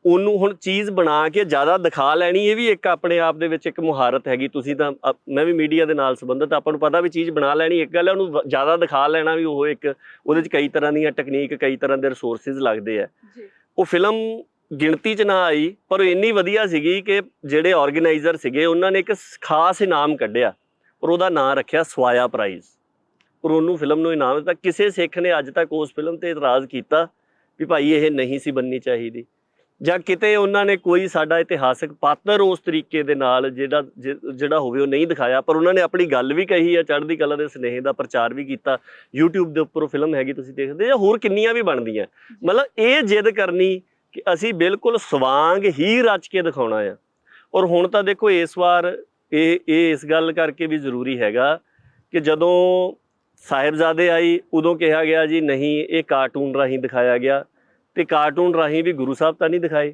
ਉਹਨੂੰ ਹੁਣ ਚੀਜ਼ ਬਣਾ ਕੇ ਜ਼ਿਆਦਾ ਦਿਖਾ ਲੈਣੀ। ਇਹ ਵੀ ਇੱਕ ਆਪਣੇ ਆਪ ਦੇ ਵਿੱਚ ਇੱਕ ਮੁਹਾਰਤ ਹੈਗੀ। ਤੁਸੀਂ ਤਾਂ, ਮੈਂ ਵੀ ਮੀਡੀਆ ਦੇ ਨਾਲ ਸੰਬੰਧਿਤ, ਆਪਾਂ ਨੂੰ ਪਤਾ ਵੀ ਚੀਜ਼ ਬਣਾ ਲੈਣੀ ਇੱਕ ਗੱਲ ਹੈ, ਉਹਨੂੰ ਜ਼ਿਆਦਾ ਦਿਖਾ ਲੈਣਾ ਵੀ ਉਹ ਇੱਕ, ਉਹਦੇ 'ਚ ਕਈ ਤਰ੍ਹਾਂ ਦੀਆਂ ਟੈਕਨੀਕ, ਕਈ ਤਰ੍ਹਾਂ ਦੇ ਰਿਸੋਰਸਿਸ ਲੱਗਦੇ ਆ। ਉਹ ਫਿਲਮ ਗਿਣਤੀ 'ਚ ਨਾ ਆਈ, ਪਰ ਉਹ ਇੰਨੀ ਵਧੀਆ ਸੀਗੀ ਕਿ ਜਿਹੜੇ ਆਰਗੇਨਾਈਜ਼ਰ ਸੀਗੇ ਉਹਨਾਂ ਨੇ ਇੱਕ ਖਾਸ ਇਨਾਮ ਕੱਢਿਆ, ਔਰ ਉਹਦਾ ਨਾਂ ਰੱਖਿਆ ਸਵਾਇਆ ਪ੍ਰਾਈਜ਼, ਔਰ ਉਹਨੂੰ ਫਿਲਮ ਨੂੰ ਇਨਾਮ ਦਿੱਤਾ। ਕਿਸੇ ਸਿੱਖ ਨੇ ਅੱਜ ਤੱਕ ਉਸ ਫਿਲਮ ਤੇ ਇਤਰਾਜ਼ ਕੀਤਾ ਵੀ ਭਾਈ ਇਹ ਨਹੀਂ ਸੀ ਬਣਨੀ ਚਾਹੀਦੀ, ਜਾਂ ਕਿਤੇ ਉਹਨਾਂ ਨੇ ਕੋਈ ਸਾਡਾ ਇਤਿਹਾਸਕ ਪਾਤਰ ਉਸ ਤਰੀਕੇ ਦੇ ਨਾਲ ਜਿਹੜਾ ਹੋਵੇ ਉਹ ਨਹੀਂ ਦਿਖਾਇਆ। ਪਰ ਉਹਨਾਂ ਨੇ ਆਪਣੀ ਗੱਲ ਵੀ ਕਹੀ ਹੈ, ਚੜ੍ਹਦੀ ਕਲਾ ਦੇ ਸੁਨੇਹੇ ਦਾ ਪ੍ਰਚਾਰ ਵੀ ਕੀਤਾ। YouTube ਦੇ ਉੱਪਰ ਉਹ ਫਿਲਮ ਹੈਗੀ, ਤੁਸੀਂ ਦੇਖਦੇ, ਜਾਂ ਹੋਰ ਕਿੰਨੀਆਂ ਵੀ ਬਣਦੀਆਂ। ਮਤਲਬ ਇਹ ਜਿੱਦ ਕਰਨੀ ਕਿ ਅਸੀਂ ਬਿਲਕੁਲ ਸਵਾਂਗ ਹੀ ਰਚ ਕੇ ਦਿਖਾਉਣਾ ਆ। ਔਰ ਹੁਣ ਤਾਂ ਦੇਖੋ ਇਸ ਵਾਰ ਇਹ ਇਸ ਗੱਲ ਕਰਕੇ ਵੀ ਜ਼ਰੂਰੀ ਹੈਗਾ ਕਿ ਜਦੋਂ ਸਾਹਿਬਜ਼ਾਦੇ ਆਈ ਉਦੋਂ ਕਿਹਾ ਗਿਆ ਜੀ ਨਹੀਂ, ਇਹ ਕਾਰਟੂਨ ਰਾਹੀਂ ਦਿਖਾਇਆ ਗਿਆ, ਤੇ ਕਾਰਟੂਨ ਰਾਹੀਂ ਵੀ ਗੁਰੂ ਸਾਹਿਬ ਤਾਂ ਨਹੀਂ ਦਿਖਾਏ।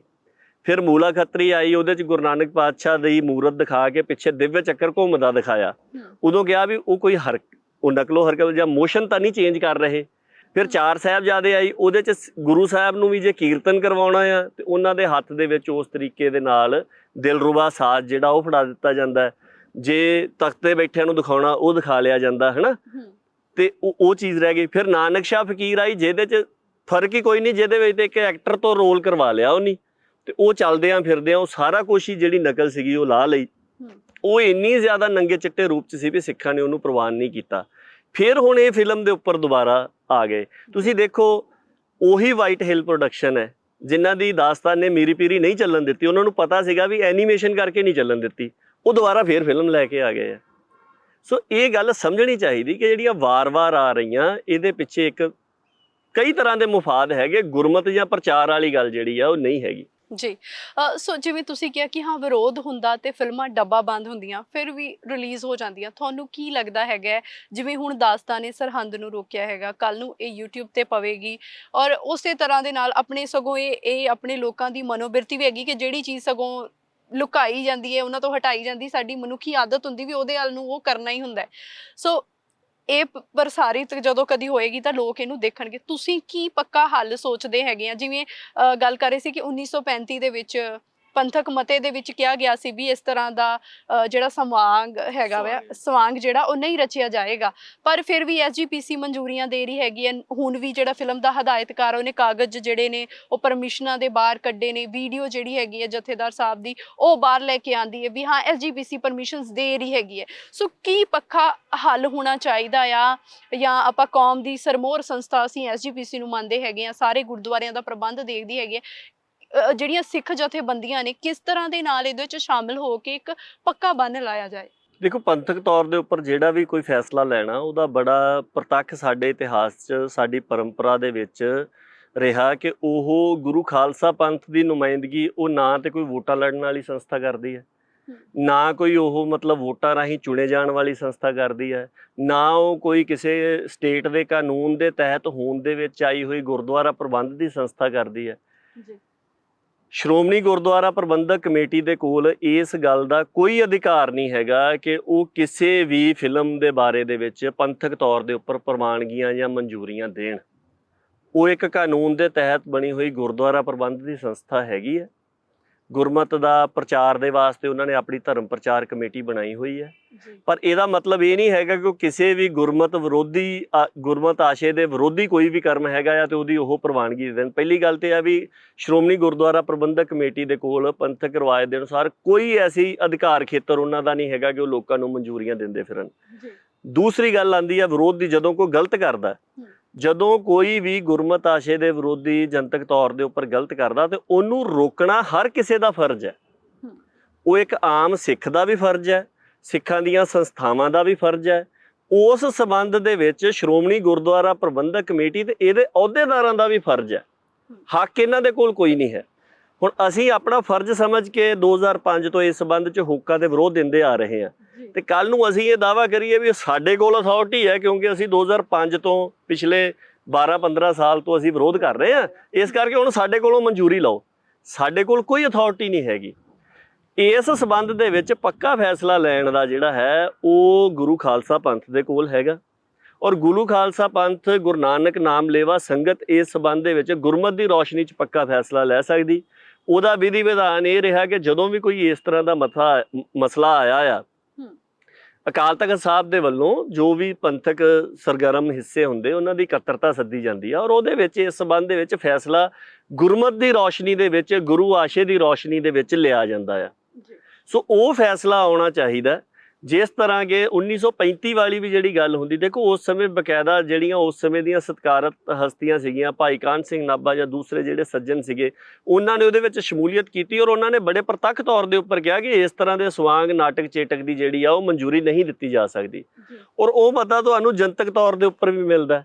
ਫਿਰ ਮੂਲਾ ਖੱਤਰੀ ਆਈ, ਉਹਦੇ 'ਚ ਗੁਰੂ ਨਾਨਕ ਪਾਤਸ਼ਾਹ ਦੀ ਮੂਰਤ ਦਿਖਾ ਕੇ ਪਿੱਛੇ ਦਿਵਯ ਚੱਕਰ ਘੁੰਮਦਾ ਦਿਖਾਇਆ। ਉਦੋਂ ਕਿਹਾ ਵੀ ਉਹ ਕੋਈ ਉਹ ਨਕਲੋ ਹਰਕਤ ਜਾਂ ਮੋਸ਼ਨ ਤਾਂ ਨਹੀਂ ਚੇਂਜ ਕਰ ਰਹੇ। ਫਿਰ ਚਾਰ ਸਾਹਿਬਜ਼ਾਦੇ ਆਈ, ਉਹਦੇ 'ਚ ਗੁਰੂ ਸਾਹਿਬ ਨੂੰ ਵੀ ਜੇ ਕੀਰਤਨ ਕਰਵਾਉਣਾ ਆ ਤੇ ਉਹਨਾਂ ਦੇ ਹੱਥ ਦੇ ਵਿੱਚ ਉਸ ਤਰੀਕੇ ਦੇ ਨਾਲ ਦਿਲਰੁਬਾ ਸਾਜ਼ ਜਿਹੜਾ ਉਹ ਫੜਾ ਦਿੱਤਾ ਜਾਂਦਾ। ਜੇ ਤਖਤ ਤੇ ਬੈਠਿਆਂ ਨੂੰ ਦਿਖਾਉਣਾ ਉਹ ਦਿਖਾ ਲਿਆ ਜਾਂਦਾ, ਹੈ ਨਾ। ਤੇ ਉਹ ਚੀਜ਼ ਰਹਿ ਗਈ। ਫਿਰ ਨਾਨਕ ਸ਼ਾਹ ਫਕੀਰ ਆਈ, ਜਿਹਦੇ 'ਚ ਫਰਕ ਹੀ ਕੋਈ ਨਹੀਂ, ਜਿਹਦੇ ਵਿੱਚ ਇੱਕ ਐਕਟਰ ਤੋਂ ਰੋਲ ਕਰਵਾ ਲਿਆ ਉਹਨੇ, ਤੇ ਉਹ ਚੱਲਦਿਆਂ ਫਿਰਦਿਆਂ ਉਹ ਸਾਰਾ ਕੁਛ ਹੀ ਜਿਹੜੀ ਨਕਲ ਸੀਗੀ ਉਹ ਲਾ ਲਈ। ਉਹ ਇੰਨੀ ਜ਼ਿਆਦਾ ਨੰਗੇ ਚਿੱਟੇ ਰੂਪ 'ਚ ਸੀ ਵੀ ਸਿੱਖਾਂ ਨੇ ਉਹਨੂੰ ਪ੍ਰਵਾਨ ਨਹੀਂ ਕੀਤਾ। ਫਿਰ ਹੁਣ ਇਹ ਫਿਲਮ ਦੇ ਉੱਪਰ ਦੁਬਾਰਾ ਆ ਗਏ। ਤੁਸੀਂ ਦੇਖੋ ਉਹੀ ਵਾਈਟ ਹਿੱਲ ਪ੍ਰੋਡਕਸ਼ਨ ਹੈ ਜਿਨ੍ਹਾਂ ਦੀ ਦਾਸਤਾਨ ਨੇ ਮੀਰੀ ਪੀਰੀ ਨਹੀਂ ਚੱਲਣ ਦਿੱਤੀ। ਉਹਨਾਂ ਨੂੰ ਪਤਾ ਸੀਗਾ ਵੀ ਐਨੀਮੇਸ਼ਨ ਕਰਕੇ ਨਹੀਂ ਚੱਲਣ ਦਿੱਤੀ, ਉਹ ਦੁਬਾਰਾ ਫਿਰ ਫਿਲਮ ਲੈ ਕੇ ਆ ਗਏ ਆ। ਸੋ ਇਹ ਗੱਲ ਸਮਝਣੀ ਚਾਹੀਦੀ ਕਿ ਜਿਹੜੀਆਂ ਵਾਰ-ਵਾਰ ਆ ਰਹੀਆਂ ਇਹਦੇ ਪਿੱਛੇ ਇੱਕ ਕਈ ਤਰ੍ਹਾਂ ਦੇ ਮੁਫਾਦ ਹੈਗੇ, ਗੁਰਮਤ ਜਾਂ ਪ੍ਰਚਾਰ ਵਾਲੀ ਗੱਲ ਜਿਹੜੀ ਆ ਉਹ ਨਹੀਂ ਹੈਗੀ ਜੀ। ਸੋ ਜਿਵੇਂ ਤੁਸੀਂ ਕਿਹਾ ਕਿ ਹਾਂ ਵਿਰੋਧ ਹੁੰਦਾ ਤੇ ਫਿਲਮਾਂ ਡੱਬਾ ਬੰਦ ਹੁੰਦੀਆਂ ਫਿਰ ਵੀ ਰਿਲੀਜ਼ ਹੋ ਜਾਂਦੀਆਂ, ਤੁਹਾਨੂੰ ਕੀ ਲੱਗਦਾ ਹੈਗਾ ਜਿਵੇਂ ਹੁਣ ਦਾਸਤਾਨ ਨੇ ਸਰਹੰਦ ਨੂੰ ਰੋਕਿਆ ਹੈਗਾ, ਕੱਲ ਨੂੰ ਇਹ YouTube ਤੇ ਪਵੇਗੀ ਔਰ ਉਸੇ ਤਰ੍ਹਾਂ ਦੇ ਨਾਲ ਆਪਣੇ ਸਗੋਂ ਇਹ ਆਪਣੇ ਲੋਕਾਂ ਦੀ ਮਨੋਬਿਰਤੀ ਵੀ ਹੈਗੀ ਕਿ ਜਿਹੜੀ ਚੀਜ਼ ਸਗੋਂ ਲੁਕਾਈ ਜਾਂਦੀ ਹੈ ਉਹਨਾਂ ਤੋਂ ਹਟਾਈ ਜਾਂਦੀ, ਸਾਡੀ ਮਨੁੱਖੀ ਆਦਤ ਹੁੰਦੀ ਵੀ ਉਹਦੇ ਵੱਲ ਨੂੰ ਉਹ ਕਰਨਾ ਹੀ ਹੁੰਦਾ। ਸੋ ਇਹ ਪ੍ਰਸਾਰਿਤ ਜਦੋਂ ਕਦੀ ਹੋਏਗੀ ਤਾਂ ਲੋਕ ਇਹਨੂੰ ਦੇਖਣਗੇ। ਤੁਸੀਂ ਕੀ ਪੱਕਾ ਹੱਲ ਸੋਚਦੇ ਹੈਗੇ ਆ? ਜਿਵੇਂ ਗੱਲ ਕਰ ਰਹੇ ਸੀ ਕਿ 1935 ਦੇ ਵਿੱਚ ਪੰਥਕ ਮਤੇ ਦੇ ਵਿੱਚ ਕਿਹਾ ਗਿਆ ਸੀ ਵੀ ਇਸ ਤਰ੍ਹਾਂ ਦਾ ਜਿਹੜਾ ਸਵਾਂਗ ਹੈਗਾ ਵਾ ਸਵਾਂਗ ਜਿਹੜਾ ਉਹ ਨਹੀਂ ਰਚਿਆ ਜਾਏਗਾ, ਪਰ ਫਿਰ ਵੀ SGPC ਮਨਜ਼ੂਰੀਆਂ ਦੇ ਰਹੀ ਹੈਗੀ ਹੈ। ਹੁਣ ਵੀ ਜਿਹੜਾ ਫਿਲਮ ਦਾ ਹਦਾਇਤਕਾਰ ਉਹਨੇ ਕਾਗਜ਼ ਜਿਹੜੇ ਨੇ ਉਹ ਪਰਮਿਸ਼ਨਾਂ ਦੇ ਬਾਹਰ ਕੱਢੇ ਨੇ, ਵੀਡੀਓ ਜਿਹੜੀ ਹੈਗੀ ਹੈ ਜਥੇਦਾਰ ਸਾਹਿਬ ਦੀ ਉਹ ਬਾਹਰ ਲੈ ਕੇ ਆਂਦੀ ਹੈ ਵੀ ਹਾਂ SGPC ਪਰਮਿਸ਼ਨਸ ਦੇ ਰਹੀ ਹੈਗੀ ਹੈ। ਸੋ ਕੀ ਪੱਕਾ ਹੱਲ ਹੋਣਾ ਚਾਹੀਦਾ ਆ, ਜਾਂ ਆਪਾਂ ਕੌਮ ਦੀ ਸਰਮੋਰ ਸੰਸਥਾ ਅਸੀਂ SGPC ਨੂੰ ਮੰਨਦੇ ਹੈਗੇ ਆ, ਸਾਰੇ ਗੁਰਦੁਆਰਿਆਂ ਦਾ ਪ੍ਰਬੰਧ ਦੇਖਦੀ ਹੈਗੀ ਹੈ, ਜਿਹੜੀਆਂ ਸਿੱਖ ਜਥੇਬੰਦੀਆਂ ਨੇ ਕਿਸ ਤਰ੍ਹਾਂ ਦੇ ਨਾਲ ਇਹਦੇ ਵਿੱਚ ਸ਼ਾਮਿਲ ਹੋ ਕੇ ਇੱਕ ਪੱਕਾ ਬੰਨ ਲਾਇਆ ਜਾਏ? ਦੇਖੋ ਪੰਥਕ ਤੌਰ ਦੇ ਉੱਪਰ ਜਿਹੜਾ ਵੀ ਕੋਈ ਫੈਸਲਾ ਲੈਣਾ ਉਹਦਾ ਬੜਾ ਪ੍ਰਤੱਖ ਸਾਡੇ ਇਤਿਹਾਸ 'ਚ ਸਾਡੀ ਪਰੰਪਰਾ ਦੇ ਵਿੱਚ ਰਿਹਾ ਕਿ ਉਹ ਗੁਰੂ ਖਾਲਸਾ ਪੰਥ ਦੀ ਨੁਮਾਇੰਦਗੀ ਉਹ ਨਾ ਤੇ ਕੋਈ ਵੋਟਾਂ ਲੜਨ ਵਾਲੀ ਸੰਸਥਾ ਕਰਦੀ ਹੈ, ਨਾ ਕੋਈ ਉਹ ਮਤਲਬ ਵੋਟਾਂ ਰਾਹੀਂ ਚੁਣੇ ਜਾਣ ਵਾਲੀ ਸੰਸਥਾ ਕਰਦੀ ਹੈ, ਨਾ ਉਹ ਕੋਈ ਕਿਸੇ ਸਟੇਟ ਦੇ ਕਾਨੂੰਨ ਦੇ ਤਹਿਤ ਹੋਂਦ ਦੇ ਵਿੱਚ ਆਈ ਹੋਈ ਗੁਰਦੁਆਰਾ ਪ੍ਰਬੰਧ ਦੀ ਸੰਸਥਾ ਕਰਦੀ ਹੈ। ਸ਼੍ਰੋਮਣੀ ਗੁਰਦੁਆਰਾ ਪ੍ਰਬੰਧਕ ਕਮੇਟੀ ਦੇ ਕੋਲ ਇਸ ਗੱਲ ਦਾ ਕੋਈ ਅਧਿਕਾਰ ਨਹੀਂ ਹੈਗਾ ਕਿ ਉਹ ਕਿਸੇ ਵੀ ਫਿਲਮ ਦੇ ਬਾਰੇ ਦੇ ਵਿੱਚ ਪੰਥਕ ਤੌਰ ਦੇ ਉੱਪਰ ਪ੍ਰਵਾਨਗੀਆਂ ਜਾਂ ਮਨਜ਼ੂਰੀਆਂ ਦੇਣ। ਉਹ ਇੱਕ ਕਾਨੂੰਨ ਦੇ ਤਹਿਤ ਬਣੀ ਹੋਈ ਗੁਰਦੁਆਰਾ ਪ੍ਰਬੰਧ ਦੀ ਸੰਸਥਾ ਹੈਗੀ ਹੈ। ਗੁਰਮਤ ਦਾ ਪ੍ਰਚਾਰ ਦੇ ਵਾਸਤੇ ਉਹਨਾਂ ਨੇ ਆਪਣੀ ਧਰਮ ਪ੍ਰਚਾਰ ਕਮੇਟੀ ਬਣਾਈ ਹੋਈ ਹੈ, ਪਰ ਇਹਦਾ ਮਤਲਬ ਇਹ ਨਹੀਂ ਹੈਗਾ ਕਿ ਉਹ ਕਿਸੇ ਵੀ ਗੁਰਮਤ ਵਿਰੋਧੀ ਗੁਰਮਤ ਆਸ਼ੇ ਦੇ ਵਿਰੋਧੀ ਕੋਈ ਵੀ ਕਰਮ ਹੈਗਾ ਆ ਤੇ ਉਹਦੀ ਉਹ ਪ੍ਰਵਾਨਗੀ ਦੇ ਦੇਣ। ਪਹਿਲੀ ਗੱਲ ਤੇ ਆ ਵੀ ਸ਼੍ਰੋਮਣੀ ਗੁਰਦੁਆਰਾ ਪ੍ਰਬੰਧਕ ਕਮੇਟੀ ਦੇ ਕੋਲ ਪੰਥਕ ਰਵਾਇਤ ਦੇ ਅਨੁਸਾਰ ਕੋਈ ਐਸੀ ਅਧਿਕਾਰ ਖੇਤਰ ਉਹਨਾਂ ਦਾ ਨਹੀਂ ਹੈਗਾ ਕਿ ਉਹ ਲੋਕਾਂ ਨੂੰ ਮਨਜ਼ੂਰੀਆਂ ਦਿੰਦੇ ਫਿਰਨ। ਦੂਸਰੀ ਗੱਲ ਆਉਂਦੀ ਆ ਵਿਰੋਧ ਦੀ। ਜਦੋਂ ਕੋਈ ਗਲਤ ਕਰਦਾ, ਜਦੋਂ ਕੋਈ ਵੀ ਗੁਰਮਤ ਆਸ਼ੇ ਦੇ ਵਿਰੋਧੀ ਜਨਤਕ ਤੌਰ ਦੇ ਉੱਪਰ ਗਲਤ ਕਰਦਾ ਤੇ ਉਹਨੂੰ ਰੋਕਣਾ ਹਰ ਕਿਸੇ ਦਾ ਫਰਜ਼ ਹੈ। ਉਹ ਇੱਕ ਆਮ ਸਿੱਖ ਦਾ ਵੀ ਫਰਜ਼ ਹੈ, ਸਿੱਖਾਂ ਦੀਆਂ ਸੰਸਥਾਵਾਂ ਦਾ ਵੀ ਫਰਜ਼ ਹੈ। ਉਸ ਸੰਬੰਧ ਦੇ ਵਿੱਚ ਸ਼੍ਰੋਮਣੀ ਗੁਰਦੁਆਰਾ ਪ੍ਰਬੰਧਕ ਕਮੇਟੀ ਤੇ ਇਹਦੇ ਅਹੁਦੇਦਾਰਾਂ ਦਾ ਵੀ ਫਰਜ਼ ਹੈ। ਹੱਕ ਇਹਨਾਂ ਦੇ ਕੋਲ ਕੋਈ ਨਹੀਂ ਹੈ। ਹੁਣ ਅਸੀਂ ਆਪਣਾ ਫਰਜ਼ ਸਮਝ ਕੇ 2005 ਤੋਂ ਇਸ ਸੰਬੰਧ 'ਚ ਹੁੱਕਾ ਦੇ ਵਿਰੋਧ ਦਿੰਦੇ ਆ ਰਹੇ ਹਾਂ ਤੇ ਕੱਲ ਨੂੰ ਅਸੀਂ ਇਹ ਦਾਅਵਾ ਕਰੀਏ ਵੀ ਸਾਡੇ ਕੋਲ ਅਥਾਰਟੀ ਹੈ ਕਿਉਂਕਿ ਅਸੀਂ 2005 ਤੋਂ ਪਿਛਲੇ 12-15 ਸਾਲ ਤੋਂ ਅਸੀਂ ਵਿਰੋਧ ਕਰ ਰਹੇ ਹਾਂ, ਇਸ ਕਰਕੇ ਹੁਣ ਸਾਡੇ ਕੋਲੋਂ ਮਨਜ਼ੂਰੀ ਲਓ। ਸਾਡੇ ਕੋਲ ਕੋਈ ਅਥਾਰਟੀ ਨਹੀਂ ਹੈਗੀ। ਇਸ ਸੰਬੰਧ ਦੇ ਵਿੱਚ ਪੱਕਾ ਫੈਸਲਾ ਲੈਣ ਦਾ ਜਿਹੜਾ ਹੈ ਉਹ ਗੁਰੂ ਖਾਲਸਾ ਪੰਥ ਦੇ ਕੋਲ ਹੈਗਾ ਔਰ ਗੁਰੂ ਖਾਲਸਾ ਪੰਥ ਗੁਰੂ ਨਾਨਕ ਨਾਮ ਲੇਵਾ ਸੰਗਤ ਇਸ ਸੰਬੰਧ ਦੇ ਵਿੱਚ ਗੁਰਮਤ ਦੀ ਰੌਸ਼ਨੀ 'ਚ ਪੱਕਾ ਫੈਸਲਾ ਲੈ ਸਕਦੀ। ਉਹਦਾ ਵਿਧੀ ਵਿਧਾਨ ਇਹ ਰਿਹਾ ਕਿ ਜਦੋਂ ਵੀ ਕੋਈ ਇਸ ਤਰ੍ਹਾਂ ਦਾ ਮਸਲਾ ਆਇਆ ਆ, ਅਕਾਲ ਤਖਤ ਸਾਹਿਬ ਦੇ ਵੱਲੋਂ ਜੋ ਵੀ ਪੰਥਕ ਸਰਗਰਮ ਹਿੱਸੇ ਹੁੰਦੇ ਉਹਨਾਂ ਦੀ ਇਕੱਤਰਤਾ ਸੱਦੀ ਜਾਂਦੀ ਆ ਔਰ ਉਹਦੇ ਵਿੱਚ ਇਸ ਸੰਬੰਧ ਦੇ ਵਿੱਚ ਫੈਸਲਾ ਗੁਰਮਤ ਦੀ ਰੌਸ਼ਨੀ ਦੇ ਵਿੱਚ, ਗੁਰੂ ਆਸ਼ੇ ਦੀ ਰੌਸ਼ਨੀ ਦੇ ਵਿੱਚ ਲਿਆ ਜਾਂਦਾ ਆ। ਸੋ ਉਹ ਫੈਸਲਾ ਆਉਣਾ ਚਾਹੀਦਾ। ਜਿਸ ਤਰ੍ਹਾਂ ਕਿ 1935 ਵਾਲੀ ਵੀ ਜਿਹੜੀ ਗੱਲ ਹੁੰਦੀ, ਦੇਖੋ ਉਸ ਸਮੇਂ ਬਕਾਇਦਾ ਜਿਹੜੀਆਂ ਉਸ ਸਮੇਂ ਦੀਆਂ ਸਤਿਕਾਰਤ ਹਸਤੀਆਂ ਸੀਗੀਆਂ, ਭਾਈ ਕਾਹਨ ਸਿੰਘ ਨਾਭਾ ਜਾਂ ਦੂਸਰੇ ਜਿਹੜੇ ਸੱਜਣ ਸੀਗੇ, ਉਹਨਾਂ ਨੇ ਉਹਦੇ ਵਿੱਚ ਸ਼ਮੂਲੀਅਤ ਕੀਤੀ ਔਰ ਉਹਨਾਂ ਨੇ ਬੜੇ ਪ੍ਰਤੱਖ ਤੌਰ ਦੇ ਉੱਪਰ ਕਿਹਾ ਕਿ ਇਸ ਤਰ੍ਹਾਂ ਦੇ ਸਵਾਂਗ ਨਾਟਕ ਚੇਟਕ ਦੀ ਜਿਹੜੀ ਆ ਉਹ ਮਨਜ਼ੂਰੀ ਨਹੀਂ ਦਿੱਤੀ ਜਾ ਸਕਦੀ। ਔਰ ਉਹ ਪਤਾ ਤੁਹਾਨੂੰ ਜਨਤਕ ਤੌਰ ਦੇ ਉੱਪਰ ਵੀ ਮਿਲਦਾ।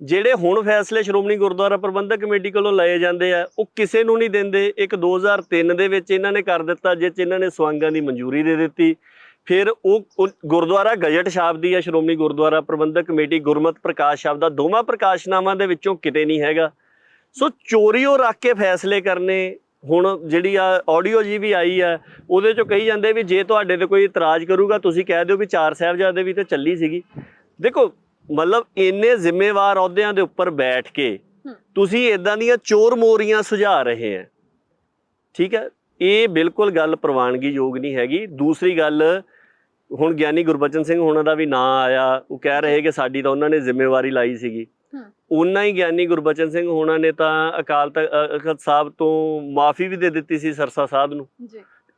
ਜਿਹੜੇ ਹੁਣ ਫੈਸਲੇ ਸ਼੍ਰੋਮਣੀ ਗੁਰਦੁਆਰਾ ਪ੍ਰਬੰਧਕ ਕਮੇਟੀ ਕੋਲੋਂ ਲਏ ਜਾਂਦੇ ਆ ਉਹ ਕਿਸੇ ਨੂੰ ਨਹੀਂ ਦਿੰਦੇ। ਇੱਕ 2003 ਦੇ ਵਿੱਚ ਇਹਨਾਂ ਨੇ ਕਰ ਦਿੱਤਾ ਜਿਸ 'ਚ ਇਹਨਾਂ ਨੇ ਸਵਾਂਗਾਂ ਦੀ ਮਨਜ਼ੂਰੀ ਦੇ ਦਿੱਤੀ। ਫਿਰ ਉਹ ਗੁਰਦੁਆਰਾ ਗਜਟ ਛਾਪਦੀ ਹੈ ਸ਼੍ਰੋਮਣੀ ਗੁਰਦੁਆਰਾ ਪ੍ਰਬੰਧਕ ਕਮੇਟੀ, ਗੁਰਮਤ ਪ੍ਰਕਾਸ਼ ਛਾਪਦਾ, ਦੋਵਾਂ ਪ੍ਰਕਾਸ਼ਨਾਵਾਂ ਦੇ ਵਿੱਚੋਂ ਕਿਤੇ ਨਹੀਂ ਹੈਗਾ। ਸੋ ਚੋਰੀਓ ਰੱਖ ਕੇ ਫੈਸਲੇ ਕਰਨੇ। ਹੁਣ ਜਿਹੜੀ ਆ ਆਡੀਓ ਜੀ ਵੀ ਆਈ ਆ ਉਹਦੇ 'ਚੋਂ ਕਹੀ ਜਾਂਦੇ ਵੀ ਜੇ ਤੁਹਾਡੇ 'ਤੇ ਕੋਈ ਇਤਰਾਜ਼ ਕਰੂਗਾ ਤੁਸੀਂ ਕਹਿ ਦਿਓ ਵੀ 4 ਸਾਹਿਬਜ਼ਾਦੇ ਵੀ ਤਾਂ ਚੱਲੀ ਸੀਗੀ। ਦੇਖੋ ਮਤਲਬ ਇੰਨੇ ਜ਼ਿੰਮੇਵਾਰ ਅਹੁਦਿਆਂ ਦੇ ਉੱਪਰ ਬੈਠ ਕੇ ਤੁਸੀਂ ਇੱਦਾਂ ਦੀਆਂ ਚੋਰ ਮੋਰੀਆਂ ਸੁਝਾ ਰਹੇ ਆ, ਠੀਕ ਹੈ, ਇਹ ਬਿਲਕੁਲ ਗੱਲ ਪ੍ਰਵਾਨਗੀਯੋਗ ਨਹੀਂ ਹੈਗੀ। ਦੂਸਰੀ ਗੱਲ, ਹੁਣ ਗਿਆਨੀ ਗੁਰਬਚਨ ਸਿੰਘ ਹੋਣਾ ਦਾ ਵੀ ਨਾਂ ਆਇਆ, ਉਹ ਕਹਿ ਰਹੇ ਕਿ ਸਾਡੀ ਤਾਂ ਉਹਨਾਂ ਨੇ ਜ਼ਿੰਮੇਵਾਰੀ ਲਾਈ ਸੀਗੀ। ਉਹਨਾਂ ਹੀ ਗਿਆਨੀ ਗੁਰਬਚਨ ਸਿੰਘ ਹੋਣਾ ਨੇ ਤਾਂ ਅਕਾਲ ਤਖਤ ਸਾਹਿਬ ਤੋਂ ਮਾਫੀ ਵੀ ਦੇ ਦਿੱਤੀ ਸੀ ਸਰਸਾ ਸਾਹਿਬ ਨੂੰ।